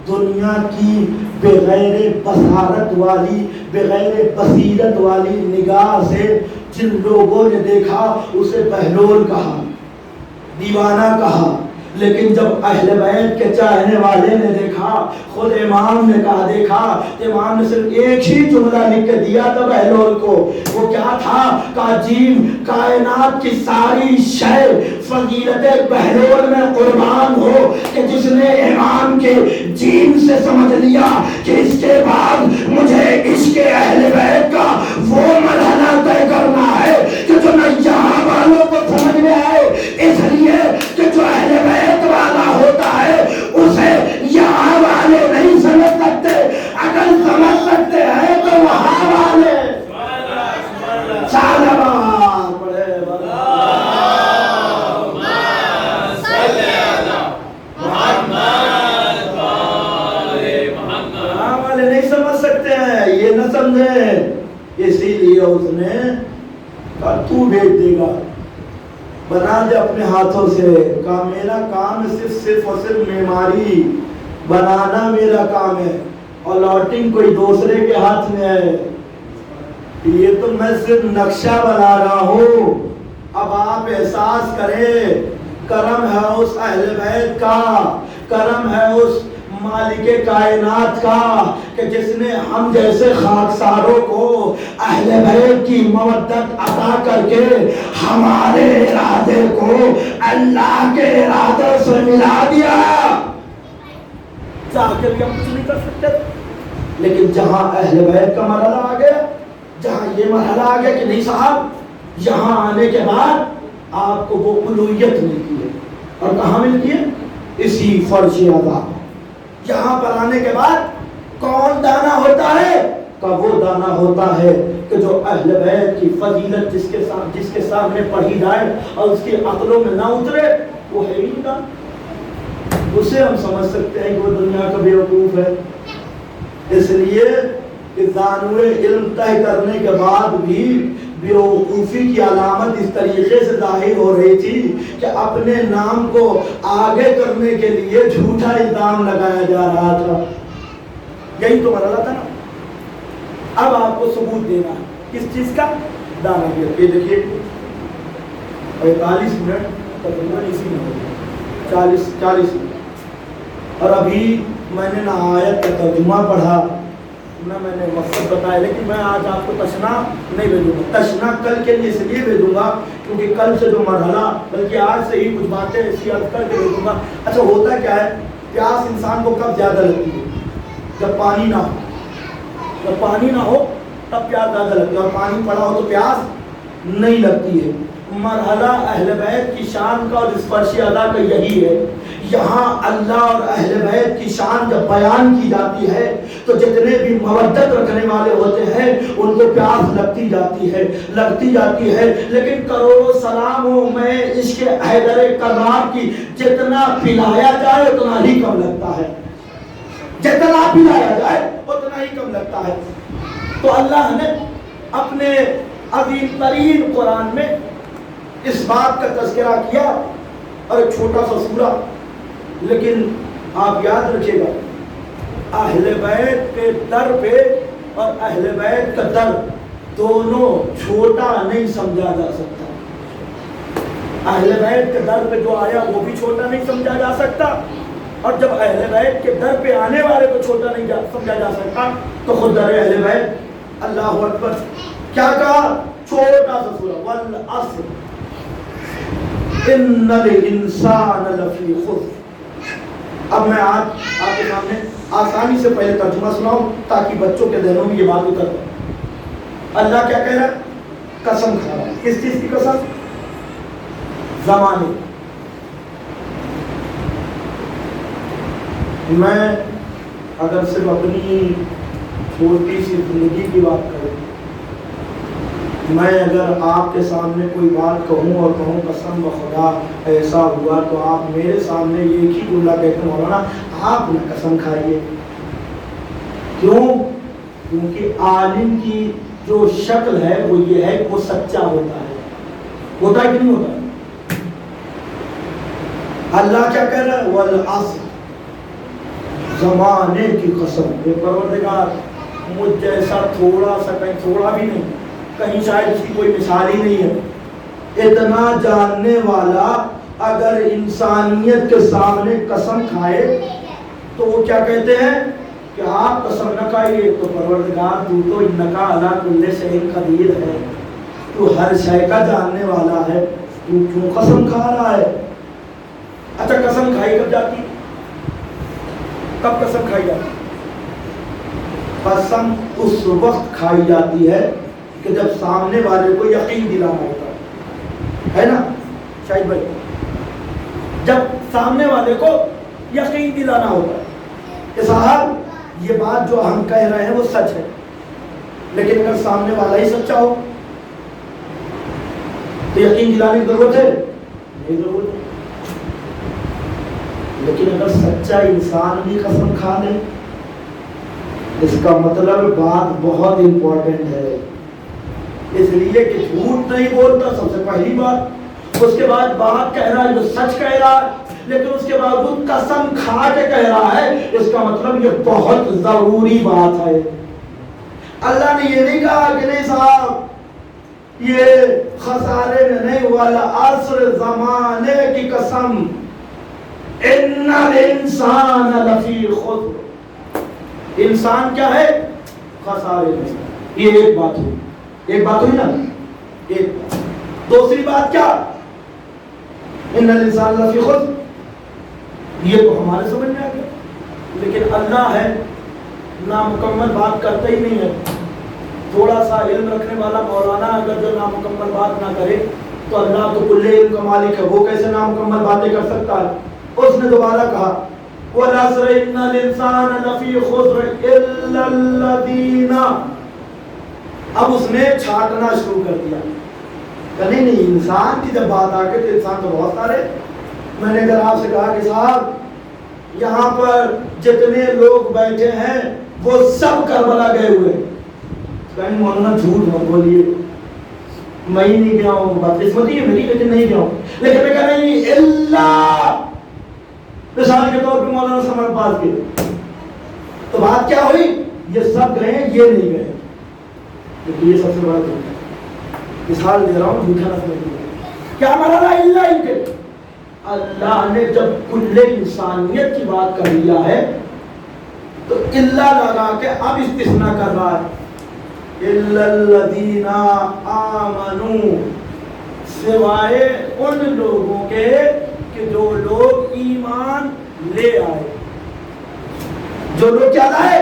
دنیا کی بغیر بصارت والی, بغیر بصیرت والی نگاہ سے جن لوگوں نے دیکھا اسے بہلول کہا, دیوانہ کہا, لیکن جب اہل بیت کے چاہنے والے نے دیکھا، خود امام نے کہا دیکھا، امام نے صرف ایک ہی جملہ لکھ کے دیا تھا بہلول کو، وہ کیا تھا؟ عجیب کائنات کی ساری شے فضیلت بہلول میں قربان ہو کہ جس نے امام کے جیم سے سمجھ لیا کہ اس کے بعد مجھے عشق اہل بیت کا وہ مرحلہ طے کرنا ہے کہ جو نہ یہاں والوں کو سمجھ میں آئے، اس لیے کہ جو اہل بیت والا ہوتا ہے اسے یہاں والے نہیں سمجھ سکتے، اگر سمجھ سکتے ہیں تو وہاں والے اسی لیے اس نے کہا تو بھیج دے گا، بنا دے اپنے ہاتھوں سے، کہا میرا کام صرف اور صرف معماری بنانا میرا کام ہے، اور لاٹنگ کوئی دوسرے کے ہاتھ میں ہے، یہ تو میں صرف نقشہ بنا رہا ہوں۔ اب آپ احساس کریں کرم ہے اس اہل بیت کا، کرم ہے اس مالک کائنات کا کہ جس نے ہم جیسے خاکساروں کو اہل بیت کی مودت عطا کر کے ہمارے ارادے کو اللہ کے ارادے سے ملا دیا۔ چاہ کے بھی ہم کچھ نہیں کر سکتے، لیکن جہاں اہل بیت کا مرحلہ آ گیا، جہاں یہ مرحلہ آ گیا کہ نہیں صاحب یہاں آنے کے بعد آپ کو وہ الوہیت ملتی ہے، اور کہاں ملتی ہے؟ اسی فرش عذاب۔ یہاں پر آنے کے بعد کون دانا ہوتا ہے؟ کہ وہ دانا ہوتا ہے کہ جو اہل بیت کی فضیلت جس کے سامنے پڑھی جائے اور اس کی عقلوں میں نہ اترے، وہ ہے ہی نہ، اسے ہم سمجھ سکتے ہیں کہ وہ دنیا کا بیوقوف ہے۔ اس لیے کہ دانوے علم طے کرنے کے بعد بھی بیوقوفی کی علامت اس طریقے سے ظاہر ہو رہی تھی کہ اپنے نام کو آگے کرنے کے لیے جھوٹا الزام لگایا جا رہا تھا۔ یہی تو مرحلہ تھا نا۔ اب آپ کو ثبوت دینا ہے کس چیز کا؟ دانا یہ دیکھیے 45 منٹ تقریباً اسی میں ہو گئے، 40 منٹ، اور ابھی میں نے نہ آیت کا ترجمہ پڑھا نہ میں نے مقصد بتایا، لیکن میں آج آپ کو تشنا نہیں بھیجوں گا۔ تشنا کل کے لیے اس لیے بھیجوں گا کیونکہ کل سے جو مرحلہ، بلکہ آج سے ہی کچھ باتیں ایسی عرض کر کے بھیجوں گا۔ اچھا ہوتا کیا ہے؟ پیاس انسان کو کب زیادہ لگتی ہے؟ جب پانی نہ ہو، جب پانی نہ ہو تب پیاس زیادہ لگتی ہے، اور پانی پڑا ہو تو پیاس نہیں لگتی ہے۔ مرحلہ اہل بیت کی شان کا اور اس فرش ادا کا یہی ہے۔ یہاں اللہ اور اہل بیت کی شان جب بیان کی جاتی ہے تو جتنے بھی مودت رکھنے والے ہوتے ہیں ان کو پیاس لگتی جاتی ہے، لیکن کروڑوں سلاموں میں عشق حیدر کرار کی جتنا پلایا جائے اتنا ہی کم لگتا ہے، جتنا پلایا جائے اتنا ہی کم لگتا ہے۔ تو اللہ نے اپنے عظیم ترین قرآن میں اس بات کا تذکرہ کیا، اور ایک چھوٹا سا سورہ، لیکن آپ یاد رکھیے گا اہل بیت کے در پہ اور اہل بیت کا در دونوں چھوٹا نہیں سمجھا جا سکتا۔ اہل بیت کے در پہ جو آیا وہ بھی چھوٹا نہیں سمجھا جا سکتا، اور جب اہل بیت کے در پہ آنے والے کو چھوٹا نہیں سمجھا جا سکتا تو خود در اہل بیت۔ اللہ اکبر، کیا کہا؟ چھوٹا سا سورہ، والعصر ان الانسان لفی خسر۔ اب میں آج آپ کے سامنے آسانی سے پہلے ترجمہ سناؤں تاکہ بچوں کے ذہنوں میں یہ بات اتر جائے۔ اللہ کیا کہہ رہا ہے؟ قسم کھا رہا ہے۔ کس چیز کی قسم؟ زمانے۔ میں اگر صرف اپنی چھوٹی سی زندگی کی بات کروں، میں اگر آپ کے سامنے کوئی بات کہوں اور کہوں قسم بخدا ایسا ہوا، تو آپ میرے سامنے ایک ہی جملہ کہتے مولانا آپ نہ قسم کھائیے۔ کیوں؟ کیونکہ عالم کی جو شکل ہے وہ یہ ہے کہ وہ سچا ہوتا ہے۔ ہوتا ہے کہ نہیں ہوتا؟ اللہ کیا کہہ رہا ہے؟ والعصر، زمانے کی قسم۔ یہ پروردگار مجھ جیسا تھوڑا سا، کہیں تھوڑا بھی نہیں، کہیں شاید اس کی کوئی مثال ہی نہیں ہے، اتنا جاننے والا اگر انسانیت کے سامنے قسم کھائے تو وہ کیا کہتے ہیں کہ آپ قسم نہ کھائیے، تو پروردگار تو انکا علی کل شیء قدیر ہے، تو ہر شے کا جاننے والا ہے، تو کیوں قسم کھا رہا ہے؟ اچھا قسم کھائی کب جاتی؟ کب قسم کھائی جاتی؟ قسم اس وقت کھائی جاتی ہے کہ جب سامنے والے کو یقین دلانا ہوتا ہے نا شاہد بھائی، جب سامنے والے کو یقین دلانا ہوتا ہے کہ صاحب یہ بات جو ہم کہہ رہے ہیں وہ سچ ہے، لیکن اگر سامنے والا ہی سچا ہو تو یقین دلانے کی ضرورت ہے؟ نہیں ضرورت ہے۔ لیکن اگر سچا انسان بھی قسم کھا لے، اس کا مطلب بات بہت امپورٹنٹ ہے، اس لیے کہ جھوٹ نہیں بولتا سب سے پہلی بات، اس کے بعد بات کہہ رہا ہے جو سچ کہہ رہا ہے، لیکن اس کے باوجود قسم کھا کے کہہ رہا ہے، اس کا مطلب یہ بہت ضروری بات ہے۔ اللہ نے یہ نہیں کہا کہ نہیں صاحب یہ خسارے میں نہیں، والعصر زمانے کی قسم، ان الانسان لفی خسر، انسان کیا ہے؟ خسارے میں۔ یہ ایک بات ہوئی، ایک بات ہوئی نا، ایک بات۔ دوسری بات کیا؟ ان الانسان لفی خسر، یہ تو ہمارے سمجھ میں آ گیا، لیکن اللہ ہے نامکمل بات کرتا ہی نہیں ہے۔ تھوڑا سا علم رکھنے والا مولانا اگر جو نامکمل بات نہ کرے تو اللہ تو کل علم کا مالک ہے، وہ کیسے نامکمل باتیں کر سکتا ہے؟ اس نے دوبارہ کہا وَالْعَصْرِ إِنَّ الْإِنسَانَ لَفِي خُسْرٍ إِلَّا الَّذِينَ، اب اس نے چھانٹنا شروع کر دیا کہ نہیں انسان کی جب بات آ گئی تو انسان تو بہت سارے۔ میں نے اگر آپ سے کہا کہ صاحب یہاں پر جتنے لوگ بیٹھے ہیں وہ سب کربلا گئے ہوئے، کہیں مولانا جھوٹ مت بولیے، میں ہی نہیں گیا ہوں، بدقسمتی ہے میری لیکن نہیں گیا ہوں، لیکن میں کہہ رہی ہوں اللہ، مثال کے طور پہ مولانا سمر پاس کے، تو بات کیا ہوئی؟ یہ سب گئے یہ نہیں گئے، کیونکہ یہ سب سے بڑا جھوٹ ہے۔ مثال دے رہا ہوں جھوٹا نہ سمجھیے، کیا مانا اللہ ان کے؟ اللہ نے جب کل انسانیت کی بات کر لیا ہے تو اللہ لگا کے اب استثناء کر رہا ہے، الا الذین آمنوا، سوائے ان لوگوں کے کہ جو لوگ ایمان لے آئے، جو لوگ کیا لائے؟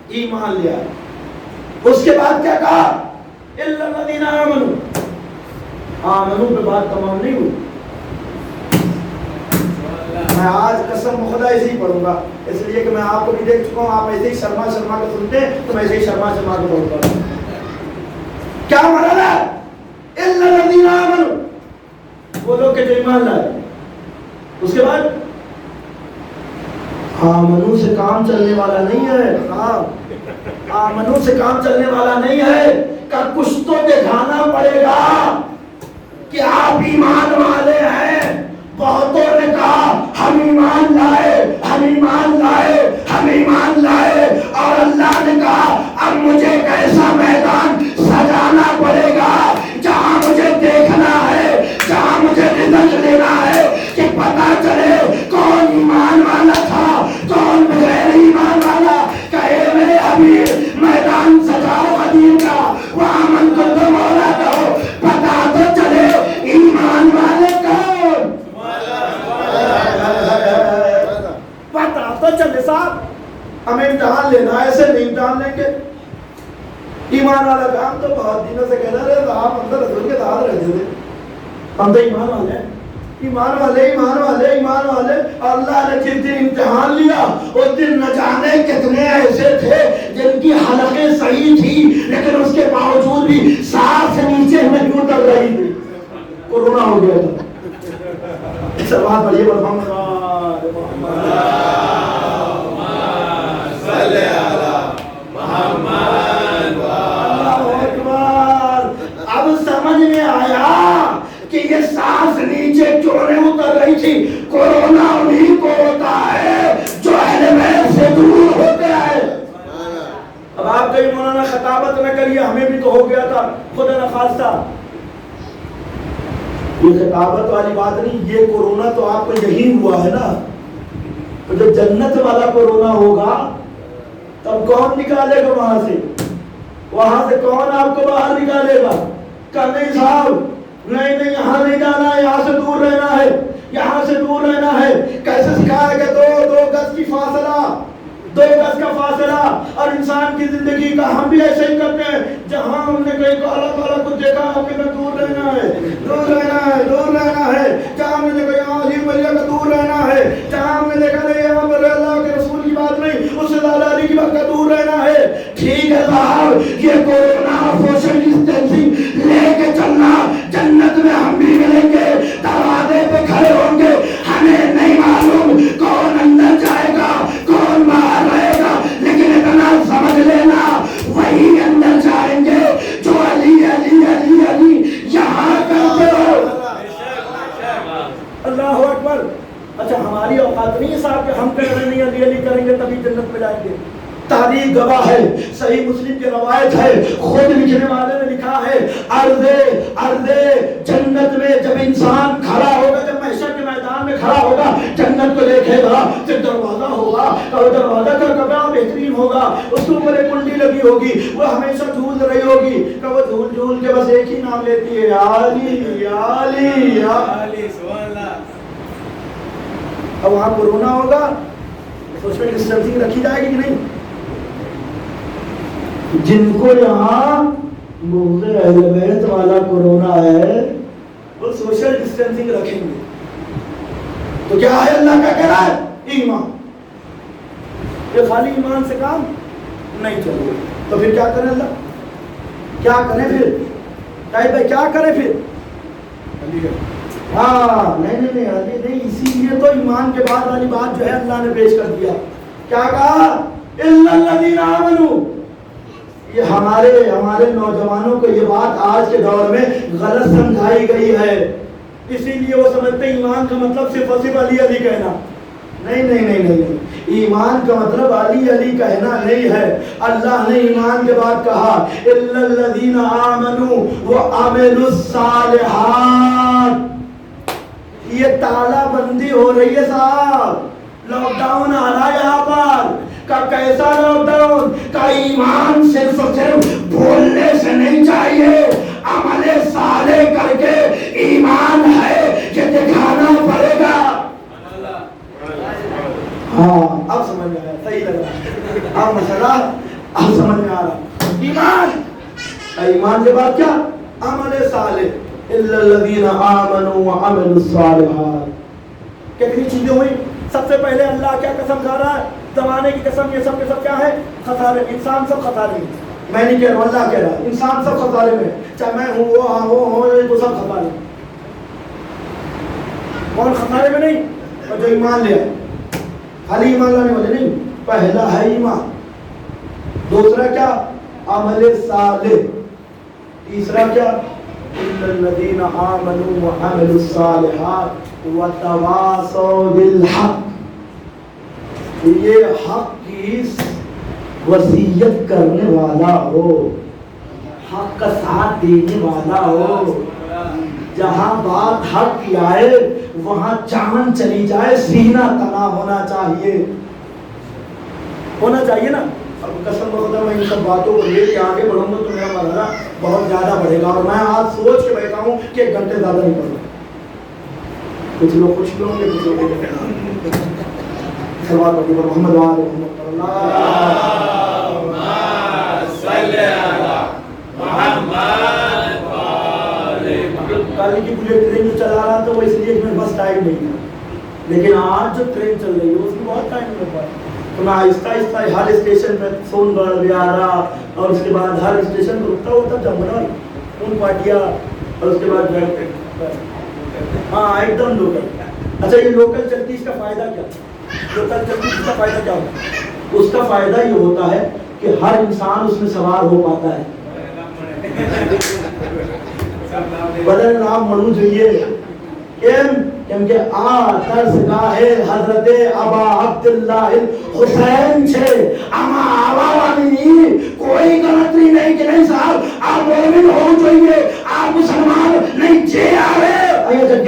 ایمان لے آئے۔ اس کے بعد کیا کہا؟ الا الذین آمنوا، آمنوا پہ بات تمام نہیں ہوئی۔ میں آج قسم خدا ایسے ہی پڑھوں گا، اس لیے کہ میں آپ کو بھی دیکھ چکا ہوں، آپ ایسے ہی شرما شرما کے سنتے ہیں تو میں ایسے ہی شرما شرما کے پڑھوں گا۔ کیا مانا ہے؟ الا الذین آمنوا، وہ لوگ کہ جو ایمان لائے۔ اس کے بعد آمنو سے کام چلنے والا نہیں ہے، آمنو سے کام چلنے والا نہیں ہے، کہ کچھ تو دکھانا پڑے گا کہ آپ ایمان والے ہیں۔ بہتوں نے کہا ہم ایمان لائے، ہم ایمان لائے، ہم ایمان لائے، اور اللہ نے کہا اب مجھے ایک ایسا میدان سجانا پڑے گا جہاں مجھے دیکھنا ہے، جہاں مجھے رزق لینا ہے، کہ پتا چلے کون ایمان والا تھا کون بغیر ایمان والا۔ کہے میرے حبیب میدان سجاؤ قدیم کا، وہاں من کو تو مولا کہو، پتا تو چلے ایمان والے کون، پتا تو چلے۔ صاحب ہمیں امتحان لینا ہے، ایسے نہیں امتحان لیں گے۔ ایمان والا کام تو بہت دنوں سے کہہ رہے تھے، آپ اندر رسول کے ساتھ رہتے تھے، ہم تو ایمان والے ہیں، ایمان والے ایمان والے ایمان والے۔ اللہ نے جس دن امتحان لیا اس دن نہ جانے کتنے ایسے تھے جن کی حلقیں صحیح تھی لیکن اس کے باوجود بھی سانس نیچے میں کیوں ڈر رہی تھی، کورونا ہو گیا تھا۔ اس سے بات بڑھیے محمد صلی اللہ محمد، اللہ اکبر۔ اب سمجھ میں آیا کہ یہ سانس نیچے کیوں نہیں اتر رہی تھی، کورونا انہیں کو ہوتا ہے جو اہل بیت سے دور ہوتے ہیں۔ اب آپ کہیں مولانا خطابت نہ کریے، ہمیں بھی تو ہو گیا تھا خدا نخواستہ۔ یہ خطابت والی بات نہیں، یہ کورونا تو آپ کو یہی ہوا ہے نا، تو جب جنت والا کورونا ہوگا تب کون نکالے گا وہاں سے؟ وہاں سے کون آپ کو باہر نکالے گا؟ کہ نہیں صاحب نہیں یہاں نہیں جانا ہے، یہاں سے دور رہنا ہے، یہاں سے دور رہنا ہے۔ کیسے سکھایا کہ دو گز کی فاصلہ، 2 گز کا فاصلہ، اور انسان کی زندگی کا ہم بھی ایسے ہی کرتے ہیں، جہاں ہم نے کہیں کو اللہ تعالیٰ کو دیکھا کہ میں دور رہنا ہے، دور رہنا ہے، دور رہنا ہے، جہاں ہم نے دیکھا یہاں علی ولیہ کا دور رہنا ہے، جہاں ہم نے دیکھا نہیں یہاں پر اللہ کے رسول کی بات نہیں، اس سے زیادہ علی کی بات کا دور رہنا ہے۔ ٹھیک ہے صاحب، یہ کورونا سوشل ڈسٹینسنگ لے کے چلنا، جنت میں ہم بھی ملیں گے، دروازے پہ کھڑے ہوں گے، ہمیں نہیں معلوم کون اندر جائے گا کون باہر رہے گا، لیکن اتنا سمجھ لینا وہی اندر جائیں گے جو علی علی علی علی یہاں کرتے ہو۔ اللہ اکبر۔ اچھا ہماری اوقات نہیں ہے صاحب کہ ہم کہہ رہے نہیں علی علی کریں گے تبھی جنت میں جائیں گے۔ تاریخ گواہ ہے، صحیح مسلم کی روایت ہے، خود لکھنے والے نے لکھا ہے، ارض جنت میں جب انسان کھڑا ہوگا، جب محشر کے میدان میں کھڑا ہوگا، جنت کو دیکھے گا، پھر دروازہ ہوگا اور دروازہ کا کپڑا بہترین ہوگا، اس کے اوپر ایک کنڈی لگی ہوگی، وہ ہمیشہ جھول رہی ہوگی کہ وہ جھول کے بس ایک ہی نام لیتی ہے، علی علی علی سبحان اللہ۔ اب وہاں کورونا ہوگا تو اس میں ڈسٹینسنگ رکھی جائے گی کہ نہیں؟ جن کو یہاں بغض اہل بیت والا کورونا ہے وہ سوشل ڈسٹینسنگ رکھیں گے، تو کیا ہے اللہ کا کہہ رہا ہے؟ ایمان۔ یہ خالی ایمان سے کام نہیں چلے، تو پھر کیا کریں اللہ؟ کیا کریں پھر؟ بھائی کیا کریں پھر؟ ہاں نہیں علی نہیں، اسی لیے تو ایمان کے بعد والی بات جو ہے اللہ نے پیش کر دیا، کیا کہا؟ الا الذین آمنوا۔ یہ ہمارے نوجوانوں کو یہ بات آج کے دور میں غلط سمجھائی گئی ہے، اسی لیے وہ سمجھتے ایمان کا مطلب صرف اور صرف علی علی کہنا۔ نہیں، ایمان کا مطلب علی علی کہنا نہیں ہے۔ اللہ نے ایمان کے بعد کہا الا الذین آمنوا وعملوا الصالحات۔ یہ تالا بندی ہو رہی ہے صاحب، لاک ڈاؤن آ رہا ہے یہاں پر، کا کیسا لاک ڈاؤن؟ کا ایمان صرف اور صرف بولنے سے نہیں چاہیے، عمل صالح کر کے ایمان ہے یہ دکھانا پڑے گا۔ ہاں اب سمجھ میں آیا، صحیح لگ رہا، اب مسئلہ اب سمجھ میں آ رہا۔ ایمان کے بعد کیا؟ عمل صالح، الا الذین آمنوا وعملوا الصالحات۔ کتنی چیزیں ہوئی؟ سب سے پہلے اللہ کیا قسم کھا رہا ہے؟ زمانے کی قسم، یہ سب کے سب کیا ہے؟ خسارے، انسان سب خسارے میں۔ میں نہیں کہہ رہا ہوں، اللہ کہہ رہا ہے انسان سب خسارے میں، چاہے میں ہوں وہ ہوں تو سب خسارے میں۔ کون خسارے میں نہیں؟ اور جو ایمان لے آئے، خالی ایمان لانے والے نہیں، پہلا ہے ایمان، دوسرا کیا؟ عمل صالح، تیسرا کیا؟ الا الذین آمنوا وعملوا الصالحات وتواصوا بالحق۔ یہ حق کی وصیت کرنے والا ہو، حق کا ساتھ دینے والا ہو، جہاں بات حق کی آئے وہاں چاند چلی جائے، سینہ تنا ہونا چاہیے نا۔ اب قسم خدا میں ان سب باتوں کو لے کے آگے بڑھوں گا تو میرا مرحلہ بہت زیادہ بڑھے گا، اور میں آج سوچ کے بیٹھا ہوں کہ 1 گھنٹے زیادہ نہیں پڑھوں گا۔ کچھ لوگ خوش بھی ہوں گے، کچھ لوگ سوال ہوگی محمد اللہم صلی علی محمد۔ کل کی مجھے ٹرین جو چلا رہا تھا وہ اس لیے کہ میرے پاس ٹائم نہیں تھا، لیکن آج جو ٹرین چل رہی ہے اس میں بہت ٹائم میرے پاس، تو میں آہستہ آہستہ ہر اسٹیشن پہ سون گڑھ بیارا، اور اس کے بعد ہر اسٹیشن پہ رکتا ہوا تھا جمنا ان پاٹیا، اور اس کے بعد ہاں ایک دم لوکل۔ اچھا یہ لوکل چلتی اس کا فائدہ کیا؟ لوکل چلتی اس کا فائدہ کیا ہوتا ہے؟ اس کا فائدہ یہ ہوتا ہے کہ ہر انسان اس میں سوار ہو پاتا ہے۔ بدل نام مڑو چاہیے کیونکہ درسگاہ حضرت ابا عبداللہ حسین چھے، اما آوانی کوئی غلطی نہیں کہ نہیں صاحب آپ مومن ہو چاہیے، آپ مسلمان نہیں چھے آوے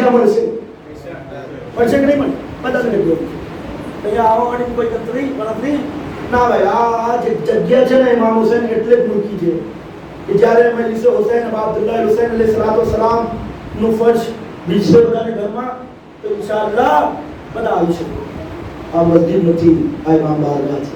کیا بڑھ سے کہ نہیں بڑھ پتہ نہیں کہ آواز کوئی کنتری بڑھتی نہ بھائی آج جگہ છે ને ઇમામ હુસૈન એટલે જ મૂકી છે કે જ્યારે મજલિસ હુસૈન અબ્દુલ્લાહ હુસૈન અલૈહિ સલાતો સલામ નું ફર્જ બીજે બધાને ઘરમાં તો ઇન્શાઅલ્લાહ બધા આવી શકે આ મસ્જિદ નથી આ ઇમામ બારગાહ છે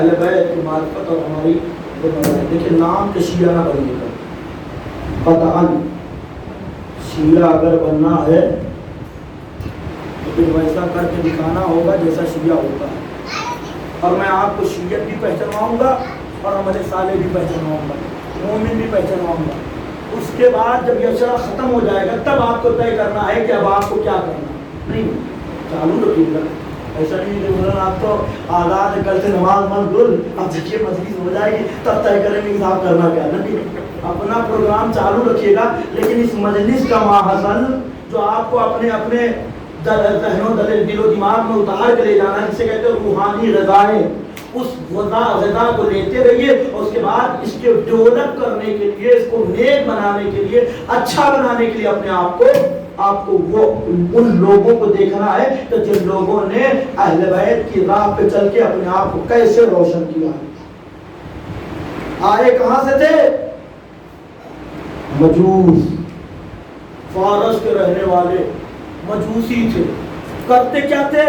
اہل بیت کی معرفت اور ہماری دیکھیں نام کے شیعہ نہ بنیے گا قطعاً شیعہ اگر بننا ہے تو پھر ویسا کر کے دکھانا ہوگا جیسا شیعہ ہوتا ہے، اور میں آپ کو شیعت بھی پہچانواؤں گا اور عمل صالح بھی پہچانواؤں گا، مومن بھی پہچانواؤں گا۔ اس کے بعد جب یہ اشرا ختم ہو جائے گا تب آپ کو طے کرنا ہے کہ اب آپ کو کیا کرنا، نہیں چالو رکھیے گا۔ ایسا نہیں کہ مولانا آپ تو آزاد کل سے نماز مت گل، اب دیکھیے مجلس ہو جائے گی تب طے کریں گے صاحب کرنا کیا، نہیں اپنا پروگرام چالو رکھیے گا، لیکن اس مجلس کا ماحصل جو آپ کو اپنے اپنے ذہن و دل و دماغ میں اتار کے لے جانا، جسے کہتے ہیں روحانی غذائیں، اس غذا کو لیتے رہیے، اور اس کے بعد اس کے ڈیولپ کرنے کے لیے، اس کو نیک بنانے کے لیے، اچھا بنانے کے لیے اپنے آپ کو وہ ان لوگوں کو دیکھنا ہے کہ جن لوگوں نے اہل بیت کی راہ پہ چل کے اپنے آپ کو کیسے روشن کیا۔ آئے کہاں سے تھے؟ مجوس، فارس کے رہنے والے مجوسی تھے۔ کرتے کیا تھے؟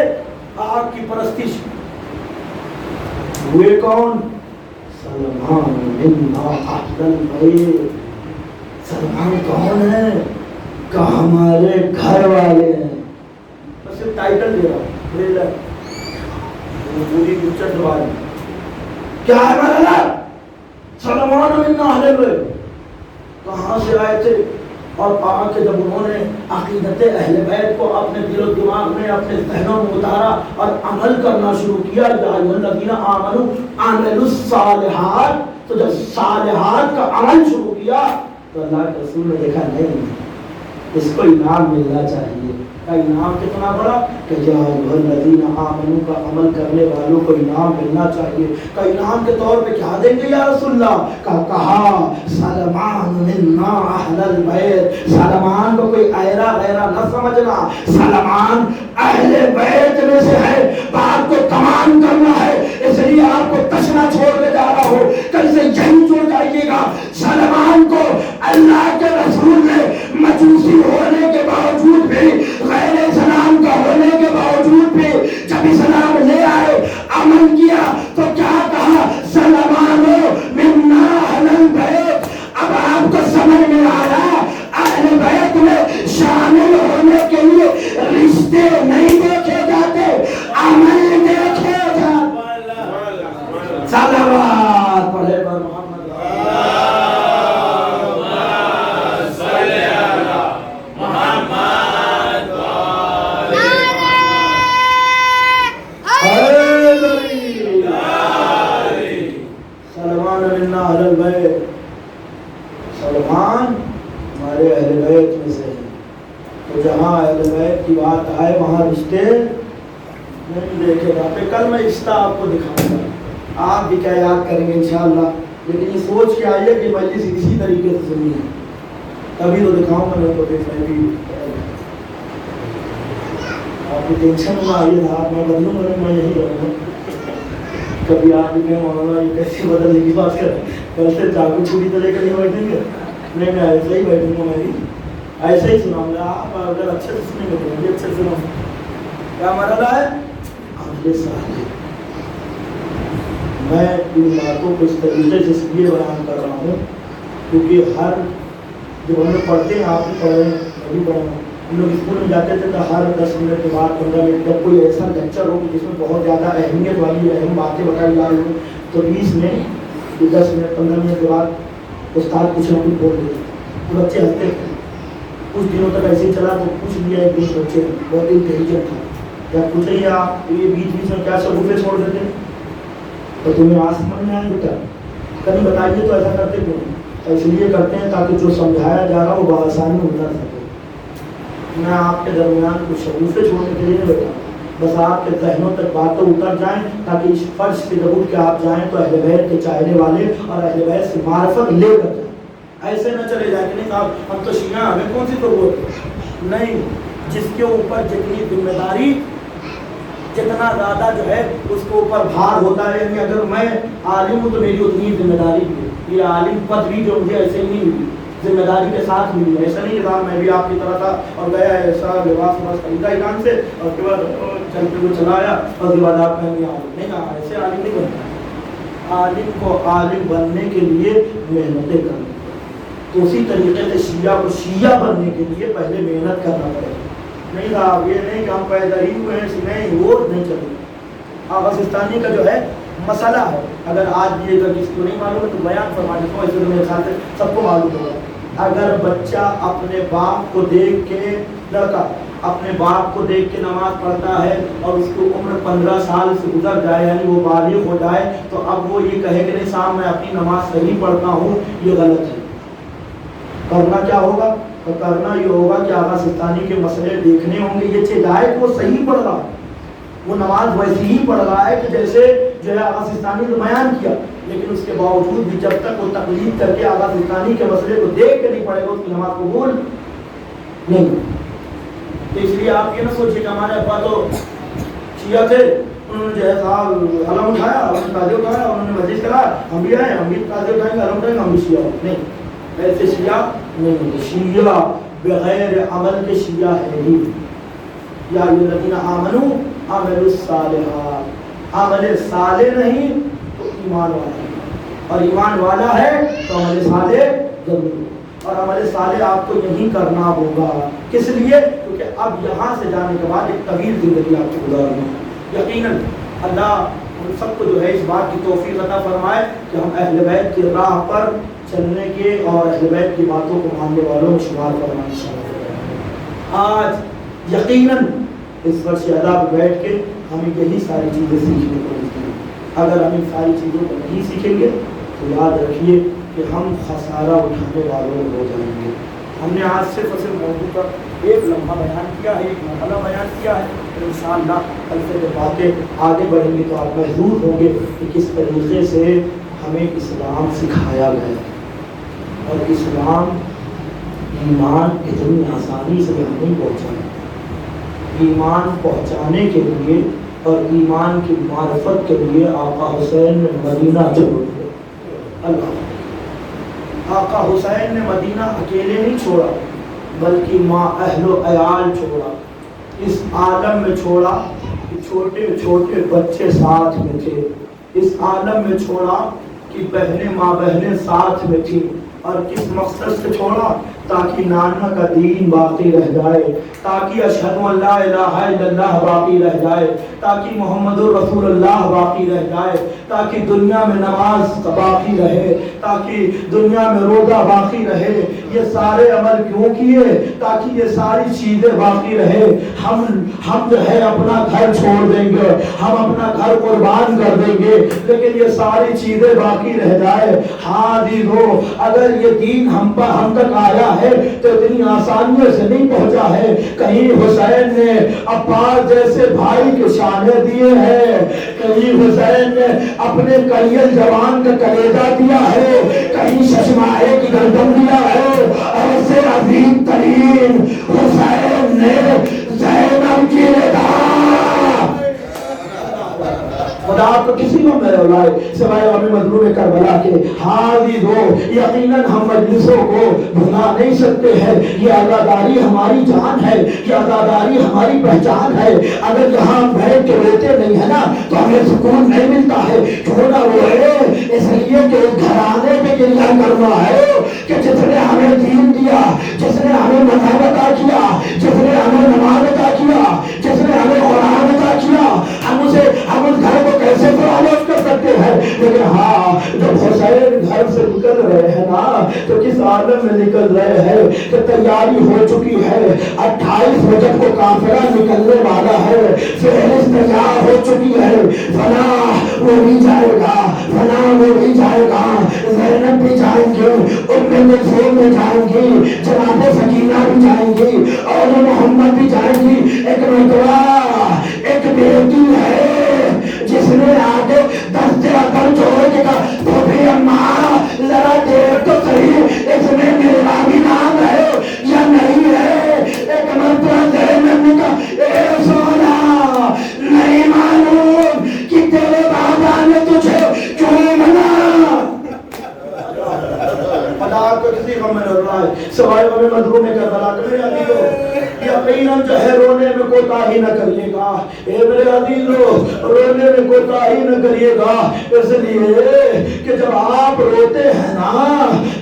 آگ کی پرستش۔ ہوئے کون؟ سلمان بن عبد البیت۔ سلمان کون ہے؟ کہ ہمارے گھر والے ہیں۔ بس صرف ٹائٹل دے رہا ہوں، لے لے پوری پکچر دوبارہ کیا ہے ہمارا سلمان بن عبد البیت کہاں سے آئے تھے؟ اور آ کے جب انہوں نے عقیدت اہل بیت کو اپنے دل و دماغ میں، اپنے ذہنوں میں اتارا اور عمل کرنا شروع کیا، یا ایھا الذین آمنوا عملوا الصالحات، تو جب صالحات کا عمل شروع کیا تو اللہ کے رسول نے دیکھا نہیں اس کو انعام ملنا چاہیے۔ کا انعام کتنا بڑا کہ یا ایھا الذین آمنوا کا عمل کرنے والوں کو انعام ملنا چاہیے۔ کا انعام کے طور پہ کیا دیں گے یا رسول اللہ؟ کہا سلمان منا اہل البیت، سلمان کو کوئی ایرا غیرہ نہ سمجھنا، سلمان اہل بیت میں سے ہے، بات کو تمام کرنا ہے، اس لیے آپ کو تشنا چھوڑ کے جا رہا ہو، کل سے یہی چھوڑ جائیے گا۔ سلمان کو اللہ کے رسول نے مجوسی ہونے کے باوجود بھی، غیر اسلام کا ہونے کے باوجود بھی جب اسلام لے آئے، عمل کیا تو کیا کہا؟ سلمانو منا اہل البیت۔ اب آپ کو سمجھ میں آیا اہل بیت میں شامل ہونے کے لیے رشتے نہیں دیکھے جاتے، عمل دیکھے جاتے۔ صلوات پڑھے پر محمد اہل البیت۔ سلمان ہمارے اہل بیت میں سے ہے، تو جہاں اہل بیت کی بات آئے وہاں رشتے نہیں دیکھے جاتے۔ کل میں رشتہ آپ کو دکھاؤں گا، آپ بھی کیا یاد کریں گے انشاءاللہ، لیکن یہ سوچ کے آئیے کہ مجلس اسی طریقے سے سنی ہے، تبھی تو دکھاؤں گا، نہیں تو بے آپ کی ٹینشن میں آئیے تھا، میں بدلوں گا، میں یہی کروں گا۔ کبھی آپ بھی کہیں مولانا یہ کیسے بدلنے کی بات کر، کل سے چاقو چھری تو لے کر نہیں بیٹھیں گے، نہیں میں ایسے ہی بیٹھوں گا، میں ایسے ہی سناؤں گا۔ آپ اگر اچھے سے سنیں گے تو مجھے اچھے سے سناؤں گا۔ کیا مرحلہ ہے؟ عمل صالح۔ میں ان باتوں کو اس طریقے سے اس لیے بیان کر رہا ہوں کیونکہ ہر جب ہم لوگ پڑھتے ہیں، آپ بھی پڑھ رہے ہیں، میں بھی پڑھ رہا ہوں، ہم لوگ اسکول میں جاتے تھے تو ہر 10 منٹ کے بعد 15 منٹ جب کوئی ایسا لیکچر ہو جس میں بہت زیادہ اہمیت والی اہم باتیں بتائی جا رہی ہوں تو بیچ میں 10 منٹ 15 منٹ کے بعد استاد کچھ نہ کچھ بول دیتے تو بچے ہنستے تھے۔ کچھ دنوں تک ایسے ہی چلا تو پوچھ لیا ایک دن بچے بہت انٹیلیجنٹ تھا، کیا پوچھ رہی ہے آپ یہ بیچ میں کیا شگوفے چھوڑ دیتے ہیں تو تمہیں آج سمجھ میں آئے بیٹا، کبھی بتائیے تو ایسا کرتے کیوں؟ اس لیے کرتے ہیں تاکہ جو سمجھایا جا رہا ہو وہ بآسانی اتر سکے۔ میں آپ کے درمیان کچھ شگوفے چھوڑنے کے لیے نہیں بیٹھا، بس آپ کے ذہنوں تک باتیں اتر جائیں تاکہ اس فرض کے ضرور کہ آپ جائیں تو اہل بیت کے چاہنے والے اور اہل بیت سے معرفت لے کر جائیں۔ ایسے نہ چلے جائیں کہ نہیں صاحب ہم تو شیعہ، ہمیں کون سی ضرورت ہے؟ نہیں، جس کے اوپر جتنی ذمہ داری، جتنا زیادہ جو ہے اس کے اوپر بھار ہوتا ہے، یعنی اگر میں عالم ہوں تو میری اتنی ذمہ داری بھی ہے، یہ عالم پد بھی جو مجھے ایسے ہی نہیں ملی، ذمہ داری کے ساتھ ملی ہے۔ ایسا نہیں کہ صاحب میں بھی آپ کی طرح تھا اور گیا ایسا لباس وباس خریدا ایران سے اور اس کے بعد چلتے ہوئے چلا آیا اور اس کے بعد آپ کہیں گے عالم نہیں، ایسے عالم نہیں بنتا۔ عالم کو عالم بننے کے لیے محنتیں کرنی، تو اسی طریقے سے شیعہ کو شیعہ بننے کے لیے پہلے محنت کرنا پڑے. نہیں صاحب یہ نہیں کہ ہم پیدا ہی ہوئے ہیں، نہیں، وہ نہیں چلے. آغا سستانی کا جو ہے مسئلہ ہے، اگر آج یہ اگر کسی کو نہیں معلوم ہے تو بیان فرما دیتا ہوں، ایسے تو میرے خیال سے سب کو معلوم ہوگا. اگر بچہ اپنے باپ کو دیکھ کے، لڑکا اپنے باپ کو دیکھ کے نماز پڑھتا ہے اور اس کو عمر 15 سال سے گزر جائے، یعنی وہ بالغ ہو جائے، تو اب وہ یہ کہے کہ نہیں صاحب میں اپنی نماز صحیح پڑھتا ہوں، یہ غلط ہے. کرنا کیا ہوگا؟ تو کرنا یہ ہوگا کہ آغا سستانی کے مسئلے دیکھنے ہوں گے. یہ چیز آئے کہ وہ صحیح پڑھ رہا ہے، وہ نماز ویسی ہی پڑھ رہا ہے کہ جیسے جو ہے آغا سستانی نے بیان کیا، لیکن اس کے باوجود بھی جب تک وہ تقلید کر کے آغا سستانی کے مسئلے کو دیکھ کے نہیں پڑھے گا، اس کی نماز قبول نہیں. تو اس لیے آپ یہ نہ سوچیے کہ ہمارے ابا تو شیعہ تھے، انہوں نے جو ہے صاحب علم اٹھایا، انہوں نے تازے اٹھایا، انہوں نے مسجد کرا، ہم بھی آئے، ہم بھی تازے اٹھائیں گے، علم اٹھائیں گے، ہم بھی شیعہ. نہیں، ایسے شیعہ نہیں ہوتے. شیعہ بغیر عمل کے شیعہ ہے ہی. یا الذین آمنوا عملوا الصالحات، عمل صالح نہیں تو ایمان والا ہے، اور ایمان والا ہے تو عمل صالح ضرور. اور عمل صالح آپ کو یہی کرنا ہوگا. کس لیے؟ کیونکہ اب یہاں سے جانے کے بعد ایک طویل زندگی آپ کو گزارنی ہے. یقیناً اللہ ہم سب کو جو ہے اس بات کی توفیق عطا فرمائے کہ ہم اہل بیت کی راہ پر چلنے کے اور اہل بیت کی باتوں کو ماننے والوں میں شمار فرمائے. آج یقیناً اس فرش ادا پہ بیٹھ کے ہمیں یہی ساری چیزیں سیکھنے کو ملتی ہیں. اگر ہم ان ساری چیزوں کو نہیں سیکھیں گے تو یاد رکھیے کہ ہم خسارہ اٹھانے والوں ہو جائیں گے. ہم نے آج صرف اور صرف موضوع کا ایک لمحہ بیان کیا ہے، ایک مرحلہ بیان کیا ہے. انشاءاللہ کل سے جب باتیں آگے بڑھیں گی تو آپ محظوظ ہوں گے کہ کس طریقے سے ہمیں اسلام سکھایا گیا ہے. اور اسلام ایمان اتنی آسانی سے ہم نہیں پہنچا ہے. ایمان پہنچانے کے لیے اور ایمان کی معرفت کے لیے آقا حسین نے مدینہ چھوڑ دیا. اللہ، آقا حسین نے مدینہ اکیلے نہیں چھوڑا بلکہ ماں اہل و عیال چھوڑا. اس عالم میں چھوڑا کہ چھوٹے چھوٹے بچے ساتھ میں تھے. اس عالم میں چھوڑا کہ بہنیں ماں بہنیں ساتھ میں تھیں. اور کس مقصد سے چھوڑا؟ تاکہ نانا کا دین باقی رہ جائے، تاکہ اشہد ان لا الہ الا اللہ باقی رہ جائے، تاکہ محمد الرسول اللہ باقی رہ جائے، تاکہ دنیا میں نماز باقی رہے، تاکہ دنیا میں روزہ باقی رہے. یہ سارے عمل کیوں کیے؟ تاکہ یہ ساری چیزیں باقی رہے. ہم جو ہے اپنا گھر چھوڑ دیں گے، ہم اپنا گھر قربان کر دیں گے، لیکن یہ ساری چیزیں باقی رہ جائے. ہاں دیکھو، اگر یہ دین ہم تک آیا ہے تو اتنی آسانیوں سے نہیں پہنچا ہے. کہیں حسین نے عباس جیسے بھائی کے شانے دیے ہیں، کہیں حسین نے اپنے کلیل جوان کا کلیجہ دیا ہے، کہیں ششماہے کی گردن دیا ہے. ایسے عظیم ترین حسین نے زینب کی رضا، خدا کو کسی کو میرے لائے سوائے ہمیں مظلوم کربلا کے حاضر ہو. یقیناً ہم مجلسوں کو بھلا نہیں سکتے ہیں. یہ عزاداری ہماری جان ہے، یہ عزاداری ہماری پہچان ہے. اگر یہاں بیٹھ کے روتے نہیں ہے نا تو ہمیں سکون نہیں ملتا ہے. کیوں نہ روئے؟ اس لیے کہ گھرانے میں گریہ کرنا ہے کہ جس نے ہمیں دین دیا، جس نے ہمیں مذہب عطا کیا، جس نے ہمیں نماز عطا کیا، جس نے ہمیں قرآن عطا کیا، ہم اس گھر کو کیسے فراموش کر سکتے ہیں؟ لیکن ہاں، جب حسین گھر سے نکل رہے ہیں نا تو کس عالم میں نکل رہے ہیں کہ تیاری ہو چکی ہے. 28 رجب کو قافلہ نکلنے والا ہے، فہرست تیار ہو چکی ہے. فلاح وہ بھی جائے گا، فلاح وہ بھی جائے گا، زینب بھی جائیں گے، ام کلثوم بھی جائیں گی، جناب سکینہ بھی جائیں گی، اور محمد بھی جائیں گی. ایک مرتبہ ایک بیٹی ہے جس نے آگے دستے اکر چھوڑ کے کہا بھوبھی اماں ذرا دیر تو صحیح، اس میں میرا بھی نام ہے یا نہیں ہے. ایک مرتبہ زینب نے کہا اے سونا، نہیں معلوم کہ تیرے بابا نے تجھے کیوں منا. خدا کو کسی کو میں رہا ہے سوائے ہمیں مظلوم کربلا کے میرے عزیزو. یقیناً جو ہے رونے میں کوتاہی نہ کریے گا. اے میرے عزیزو رونے میں کوتاہی نہ کریے گا, اس لیے کہ جب آپ روتے ہیں نا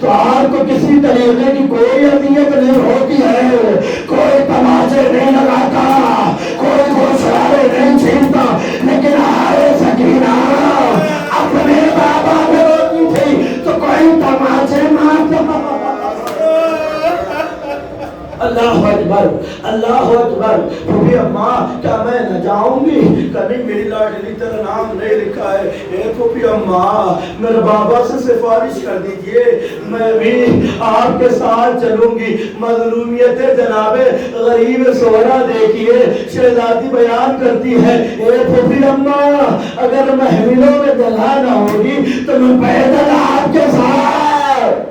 تو آپ کو کسی طریقے کی کوئی اذیت نہیں ہوتی ہے, کوئی تماچے نہیں لگاتا, کوئی گوشوارے نہیں چھینتا, لیکن آئے سکینہ اپنے بابا میں روتی تھی تو کوئی تماچے مارتا. اللہ اکبر اللہ اکبر. پھوپھی اماں کیا میں نہ جاؤں گی؟ کبھی میری لاڈلی تیرا نام نہیں لکھا ہے. اے پھوپھی اماں میرے بابا سے سفارش کر دیجئے, میں بھی آپ کے ساتھ چلوں گی. مظلومیت جناب غریب سہرا دیکھیے شہزادی بیان کرتی ہے. اے پھوپھی اماں اگر محملوں میں جگہ نہ ہوگی تو میں پیدل آپ کے ساتھ.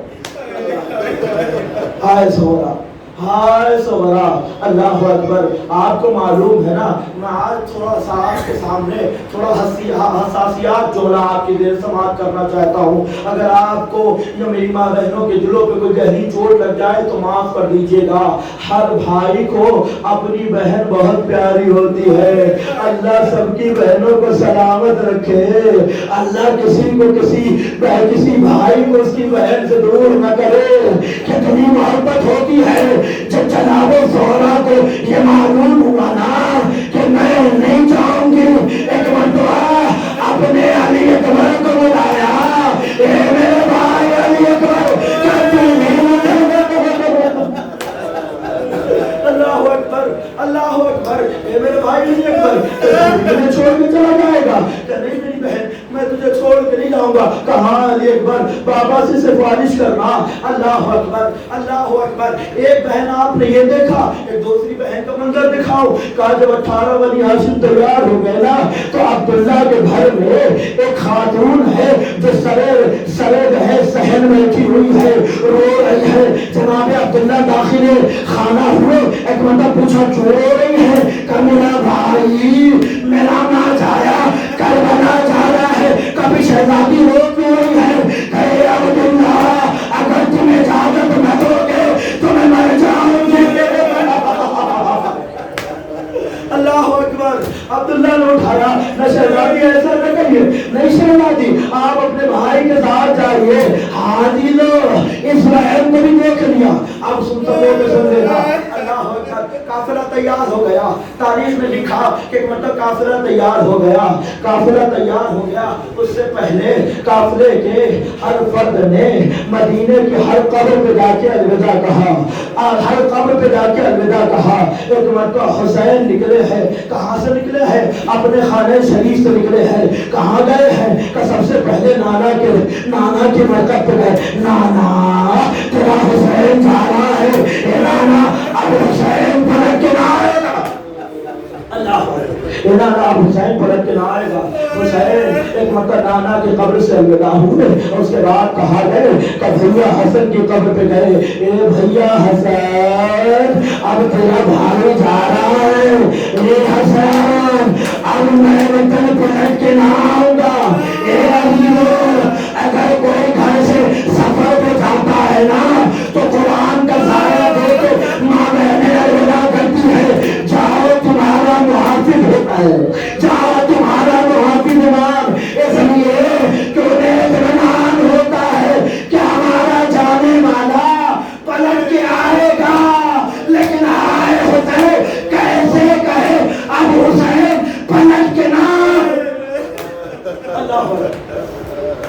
ہائے سہرا ہائے سہرا. اللہ اکبر. آپ کو معلوم ہے نا میں آج تھوڑا سا آپ کے سامنے تھوڑا حساسیات جملہ آپ کی دیر سماعت کرنا چاہتا ہوں. اگر آپ کو یا میری ماں بہنوں کے دلوں پہ کوئی گہری چوٹ لگ جائے تو معاف کر دیجیے گا. ہر بھائی کو اپنی بہن بہت پیاری ہوتی ہے. اللہ سب کی بہنوں کو سلامت رکھے. اللہ کسی کو کسی بھائی کو اس کی بہن سے دور نہ کرے. کتنی محبت ہوتی ہے جب جناب زہرا کو یہ معلوم ہوا نا کہ میں نہیں جاؤں گی, ایک مرتبہ اپنے علی اکبر کو بلایا. اے میرے بھائی علی اکبر اللہ اکبر اللہ اکبر. اے میرے بھائی علی اکبر مجھے چھوڑ کے چلا جائے گا؟ کہ نہیں میری بہن میں تجھے چھوڑ کے نہیں جاؤں گا. کہاں علی اکبر بابا سے سفارش کرنا. اللہ اکبر اللہ اکبر. ایک بہن آپ نے یہ دیکھا, ایک دوسری بہن کا منظر دکھاؤ. کہا جب 18 بنی ہاشم تیار ہو گئے نا تو عبداللہ کے گھر میں ایک خاتون ہے جو سرے صحن میں بیٹھی ہوئی ہے, رو رہی ہے. جناب عبداللہ داخل خانہ ہوئے, ایک بندہ پوچھا کیوں رو رہی ہے؟ کہ میرا بھائی میرا نہ جایا کربلا جا رہا ہے. کبھی شہزادی رو کیوں رہی ہے؟ کہ عبداللہ اگر تمہیں اجازت نہ دو گے تو میں مر جاؤں گی. اللہ اکبر. عبداللہ نے اٹھایا, نہ شہزادی ایسا نہ کریے, نہیں شہزادی آپ اپنے بھائی کے ساتھ جائیے. حاجی لو اس بہن کو بھی دیکھ لیا. اب سمجھے گا. اللہ اکبر. قافلہ تیار ہو گیا. تاریخ میں لکھا کہ مطلب قافلہ تیار ہو گیا. قافلہ تیار ہو گیا. اس سے پہلے قافلے کے ہر فرد نے مدینے کی ہر قبر پہ جا کے الوداع کہا. ہر قبر پہ جا کے الوداع کہا. ایک مرتبہ حسین نکلے ہیں. کہاں سے نکلے ہیں؟ اپنے خانہ شریف سے نکلے ہیں. کہاں گئے ہیں؟ کہ سب سے پہلے نانا کے مرکز پہ گئے. نانا تیرا حسین جا رہا ہے. اے نانا اب حسین پلٹ کے نہ آئے گا. اللہ نانا حسین پلٹ کے نہ آئے گا. حسین ایک مرتبہ نانا کی قبر سے الوداع ہوئے. اس کے بعد کہا گئے کہ بھیا حسن کی قبر پہ گئے. اے بھیا حسن اب تیرا بھائی جا رہا ہے. اے حسن اب میں وطن پلٹ کے نہ آؤں گا. اے عزیزو اگر کوئی گھر سے سفر پہ جاتا ہے نا تو قرآن کا سایہ دے کے ماں بہنیں الوداع کرتی ہے. جاؤ تمہارا محافظ ہوتا ہے, جاؤ تمہارا محافظ امام. اس لیے کہ انہیں اطمینان ہوتا ہے کہ ہمارا جانے والا پلٹ کے آئے گا. لیکن آئے حسین کیسے کہے اب حسین پلٹ کے نہ. اللہ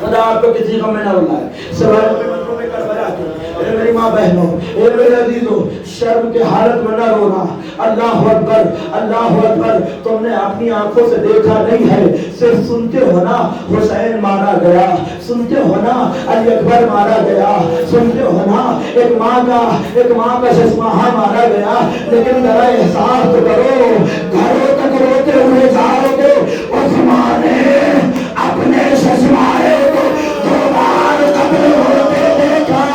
خدا آپ کو کسی غم میں نہ رلائے سوائے منظروں میں کربلا کے. اے میری ماں بہنوں, اے میرے عزیزوں, شرم کے حالت میں نہ رونا. اللہ اکبر اللہ اکبر. تم نے اپنی آنکھوں سے دیکھا نہیں ہے, صرف سنتے ہو نا حسین مارا گیا, سنتے ہو نا علی اکبر مارا گیا, سنتے ہو نا ایک ماں کا ششماہا مارا گیا. لیکن ذرا احساس تو کرو, گھروں تک روتے ہوئے جاؤ گے. عثمان نے اپنے ششماہے کو 2 بار قتل ہوتے دیکھا.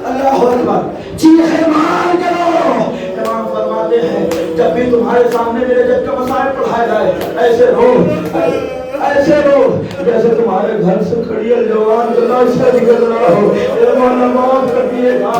اللہ اکبر. چیخے مار کرو. امام فرماتے ہیں جب بھی تمہارے سامنے میرے جب کا مسائل پڑھایا جائے ایسے رو جیسے تمہارے گھر سے کھڑی جوان کا لاشا نکل رہا ہو. اے مولا معاف کر دیے گا.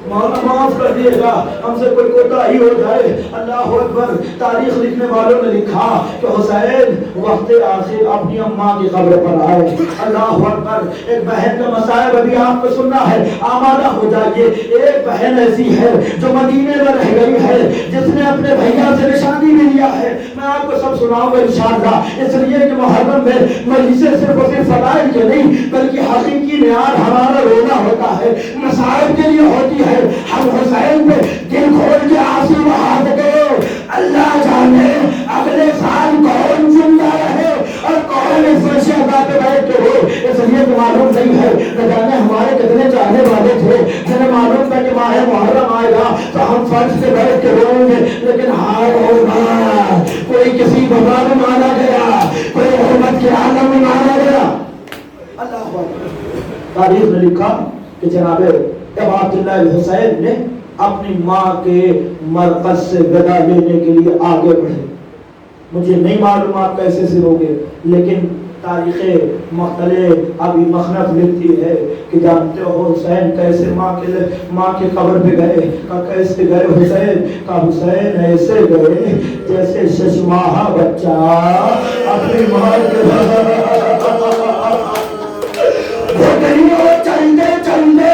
مولا معاف کر دیے گا ہم سے کوئی کوتاہی ہو جائے. اللہ اکبر. تاریخ لکھنے والوں نے لکھا کہ حسین وقت آخر اپنی اماں کی قبر پر آئے. اللہ اکبر. ایک بہن کا مصائب ابھی آپ کو سننا ہے, آمادہ ہو جائیے. ایک بہن ایسی ہے جو مدینے میں رہ گئی ہے, جس نے اپنے بھیا سے نشانی بھی لیا ہے. میں آپ کو سب سناؤں گا انشاءاللہ, اس لیے کہ محرم میں مجلسیں صرف اور صرف فضائل کے نہیں بلکہ حقیقی معیار ہمارا رونا ہوتا ہے, مصائب کے لیے ہوتی ہے. ہم حسین پہ دل کھول کے آنسو بہا سکے. اللہ جانے اگلے سال کون زندہ رہے اور کون اس فرش عطا پہ بیٹھ کے ہو, اس لیے تو معلوم نہیں ہے. نہ جانے ہمارے کتنے چاہنے والے تھے جنہیں معلوم تھا کہ ماہ محرم آئے گا تو ہم فرش پہ بیٹھ کے روئیں گے, لیکن ہائے ہوگا کوئی کسی بابا میں مارا گیا, کوئی حکومت کے عالم میں مارا گیا. اللہ تاریخ نے لکھا کہ جناب ابو عبداللہ الحسین نے اپنی ماں کے مرکز سے ودا لینے کے لیے آگے بڑھے. مجھے نہیں معلوم آپ کیسے سنو گے, لیکن تاریخ مختلف ابھی مخنف لکھتی ہے کہ جانتے ہو حسین کیسے ماں کے قبر پہ گئے. کیسے گئے حسین کا؟ حسین ایسے گئے جیسے 6 ماہ بچہ اپنی ماں کے چلتے چلتے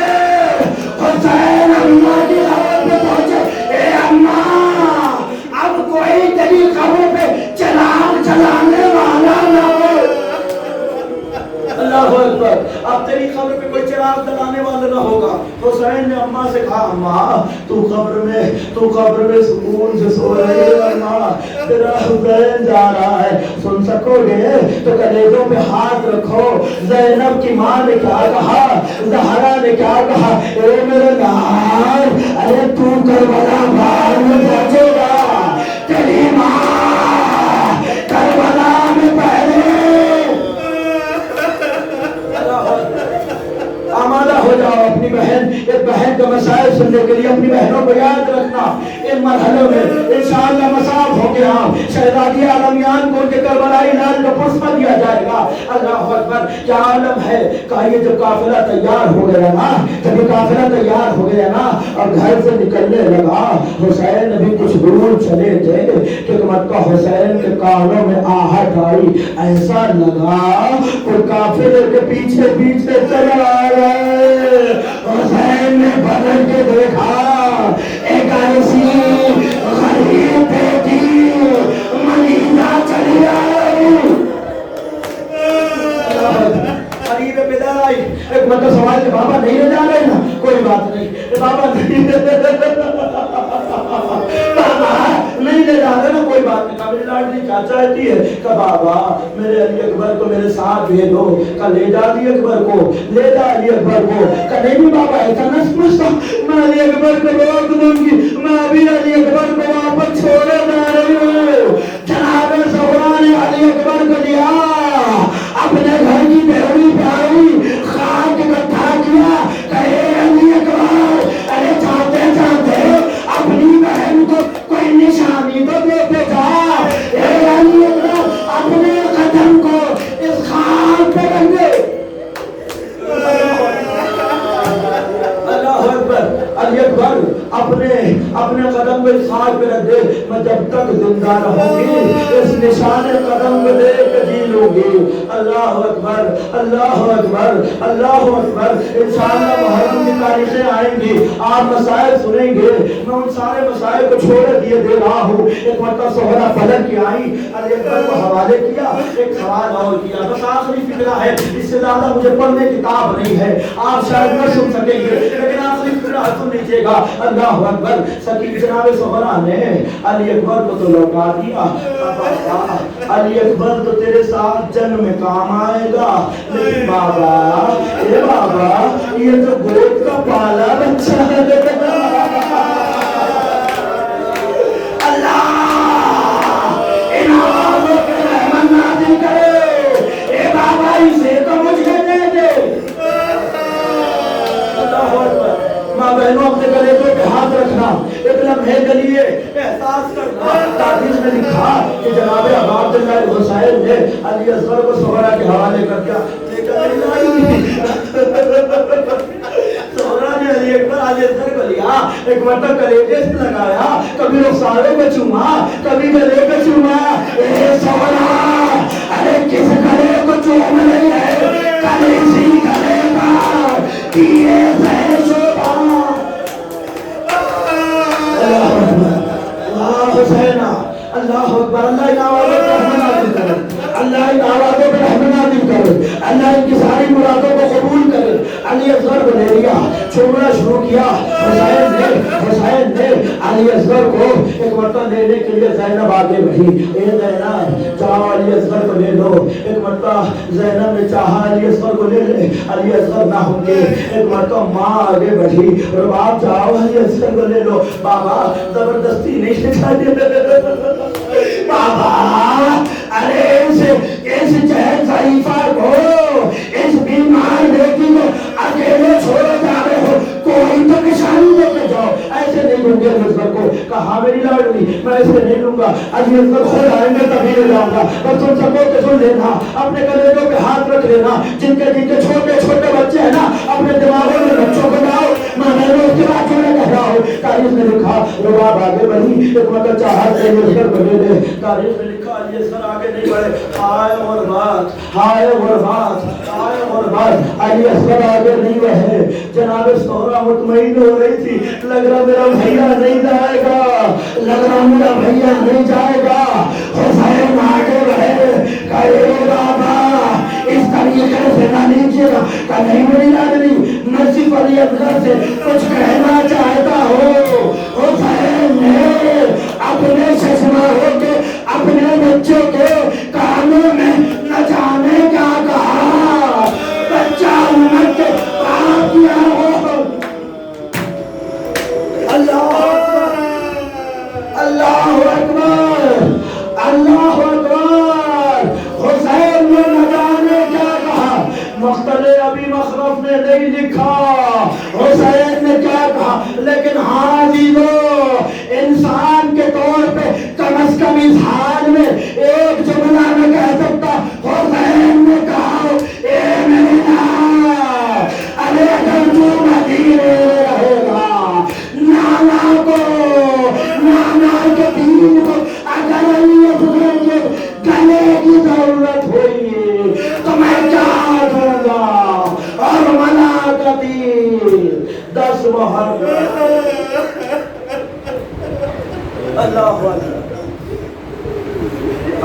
حسین اماں کی قبر پہ پہنچے. اے اماں, اب کوئی تیری قبر پہ چراغ جلانے والا نہ ہو. اللہ اکبر. اب تیری قبر پہ کوئی چراغ جلانے والا نہ ہوگا. حسین نے اماں سے کہا, اماں تو قبر میں سکون سے سو رہی ہے, اماں تیرا حسین جا رہا ہے, سن سکو گے تو کلیجوں پہ ہاتھ رکھو. زینب کی ماں نے کیا کہا, زہرا نے کیا کہا, اے میرے لال, ارے تو کربلا بار میں پہنچے گا, تیری ماں کربلا میں پہلے. آمادہ ہو جاؤ اپنی بہن, ایک بہن کا مسائل سننے کے لیے اپنی بہنوں کو یاد رکھنا. ان مرحلوں میں انشاءاللہ مصاب ہو گیا. شہزادی عالمیان کو ان کے کربلائی لال کا پرسمہ دیا جائے گا. اللہ اکبر. کیا عالم ہے. کہا یہ جب قافلہ تیار ہو گیا نا, جب یہ قافلہ تیار ہو گیا نا اور گھر سے نکلنے لگا, حسین ابھی کچھ دور چلے تھے کہ مکہ حسین کے کانوں میں آہٹ آئی. ایسا لگا کوئی قافلے کے پیچھے پیچھے چلا آ رہا ہے. حسین نے بدل کے دیکھا, ایک ایسی غریب بیٹی مدینہ چلی آئی. غریب بدائی. ایک مطلب سوال کہ بابا نہیں لے جا رہے نا, کوئی بات نہیں, بابا نہیں نہیں لے جا رہے نا, کوئی بات نہیں. میری لاڈلی کیا چاہتی ہے کہ بابا میرے علی اکبر کو میرے ساتھ بھیجو. کہ لے جا علی اکبر کو, لے جا علی اکبر کو. کہ نہیں بابا ایسا نہ سمجھتا, میں علی اکبر کو روک دوں گی, میں ابھی علی اکبر کو واپس چھوڑے جا رہی ہوں. جناب زہرا نے علی اکبر کو لیا, اپنے گھر کی بیوی پہ آئی, خاک اکٹھا کیا. کہے علی اکبر, ارے چاہتے چاہتے اپنی بہن کو کوئی نشانی تو دیتے جا. اے علی اکبر, اپنے قدم کو اس خاک پہ رکھ دے. اللہ اکبر. علی اکبر اپنے قدم کو اس خاک پہ رکھ دے. میں جب تک زندہ رہوں گی اس نشان قدم کو دیکھ کے جی لوں گی. اللہ اکبر, اللہ اکبر, اللہ اکبر. انشاءاللہ محرم کی تاریخیں آئیں گی, آپ مسائل سنیں گے. میں ان سارے مسائل کو چھوڑ دیے دے رہا ہوں. ایک مرتبہ سہرا فلک کی آئی, علی اکبر کو حوالے کیا, ایک سوال اور کیا. بس آخری فکرہ ہے, اس سے زیادہ مجھے پڑھنے کتاب نہیں ہے, آپ شاید نہ سن سکیں گے, لیکن آخری فکرہ سن لیجیے گا. اللہ اکبر. سکین جناب سہرا نے علی اکبر کو تو لوٹا دیا. علی اکبر تو تیرے ساتھ جنگ میں کام آئے گا, لیکن بابا, اے بابا, یہ تو گود کا پالا بچہ ہے. اللہ ان آوازوں پہ رحمت نازل کرے. اے بابا, اسے تو مجھے دے دے. اللہ اکبر. ماں بہنوں, اپنے گلے پہ ہاتھ رکھنا, ایک لمحے کے لیے احساس کرنا. تاریخ نے لکھا کہ جناب ابو عبداللہ الحسین نے علی اصغر کو سہرا کے حوالے کر دیا. سہرا نے علی اکبر علی اصغر کو لیا, چوما، ایک مرتبہ کلیجے سے لگایا، کبھی رخسارے کو چوما، کبھی گلے کو چوما. اے سونا ارے کس گلے کو چوم رہی ہے؟ کلیجی گلے کا پیے سے شوبھا. اللہ حسین اللہ اکبر. اللہ ان آوازوں پہ رحمت نازل کرے، اللہ ان آوازوں پہ رحمت نازل کرے، اللہ ان کی ساری مرادوں کو قبول کرے. علی اصغر کو لے لیا، چھوڑنا شروع کیا. حسین نے علی اصغر کو ایک مرتبہ لینے کے لیے زینب آگے بڑھی. اے زینب چاہو علی اصغر کو لے لو. ایک مرتبہ زینب نے چاہا علی اصغر کو لے لے، علی اصغر نہ ہوں گے. ایک مرتبہ ماں آگے بڑھی، رباب چاہو علی اصغر کو لے لو. بابا زبردستی نہیں چاہیے بابا. ارے اس جہل ضعیفہ کو، اس بیمار بیٹی کو اکیلے چھوڑے جا رہے ہو، کوئی تو نشانی لے کے جاؤ. ایسے نہیں دوں گے اصغر کو. کہا میری لاڈلی میں ایسے نہیں دوں گا. علی اصغر خود آئیں گے تبھی لے جاؤں گا. اور سن سکو تو سن لینا، اپنے کلیجوں پہ ہاتھ رکھ لینا. جن کے چھوٹے چھوٹے بچے ہیں نا، اپنے دماغوں میں بچوں کو لاؤ. میں نے اس کے بعد چھوڑے کہہ رہا ہوں. تاریخ نے لکھا رباب آگے بڑھی، ایک مطلب چاہا علی اصغر کو لے لے. تاریخ نے لکھا علی اصغر آگے نہیں بڑھے. ہائے غربت، ہائے غربت، ہائے غربت. علی اصغر آگے نہیں بڑھے. جناب سہرا مطمئن ہو رہی تھی، لگ رہا میرا بھیا نہیں جائے گا، لگ رہا میرا بھیا نہیں جائے گا. حسین آگے بڑھے، کہے بابا اس طریقے سے نہ لیجیے گا. کہ نہیں میری لاڈلی میں صرف علی اصغر سے کچھ کہنا چاہتا ہوں. حسین نے اپنے ششما ہو کے اپنے بچوں کے کانوں میں نہ جانے کیا کہا. بچہ امت کے پاپ کیا ہو. اللہ اکبر، اللہ اکبر، اللہ اکبر. حسین نے نہ جانے کیا کہا. مختلف ابھی مخرف نے نہیں لکھا حسین نے کیا کہا، لیکن ہاں عزیزو انسان کے طور پہ کم از کم اس حال میں ایک جملہ میں کہہ سکتا. حسین نے کہا اے میرا ارے اگر تو مدینے رہے گا، نانا کو، نانا کے دین کو اگر علی اصغر کے گلے کی ضرورت ہوئی تو میں کیا دوں گا. اور منا کا تیر 10 محرم. اللہ اکبر،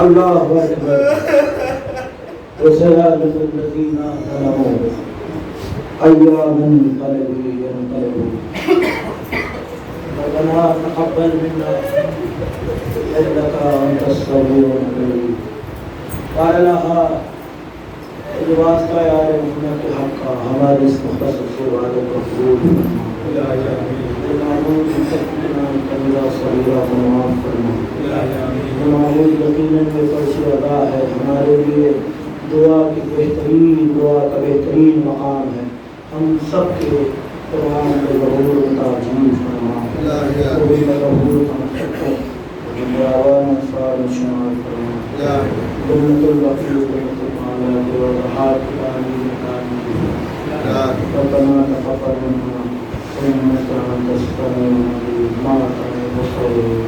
اللہ اکبر. وسلام الذین ظلموا ایاما انقلبوا ينقلبون. ربنا تقبل منا انك انت السميع العليم. قال لها واسطہ یار محمد کے حق کا ہمارے اس مختصر سے وعدے کو قبول معمول سکینہ کبیرہ صغیرہ کو معاف فرما. معمول یقیناً بے فرش ادا ہے ہمارے لیے. دعا کی بہترین دعا کا بہترین مقام ہے. ہم سب کے قرآن کے ظہور تعظیم فرما، کوئی ظہور کا جنباوان اصفار شمار فرما. جنت البقیع جنت المعلا کے وضحات کی آمین آمین. ربنا تقبل منا انك انت السميع العليم. ما كان بصير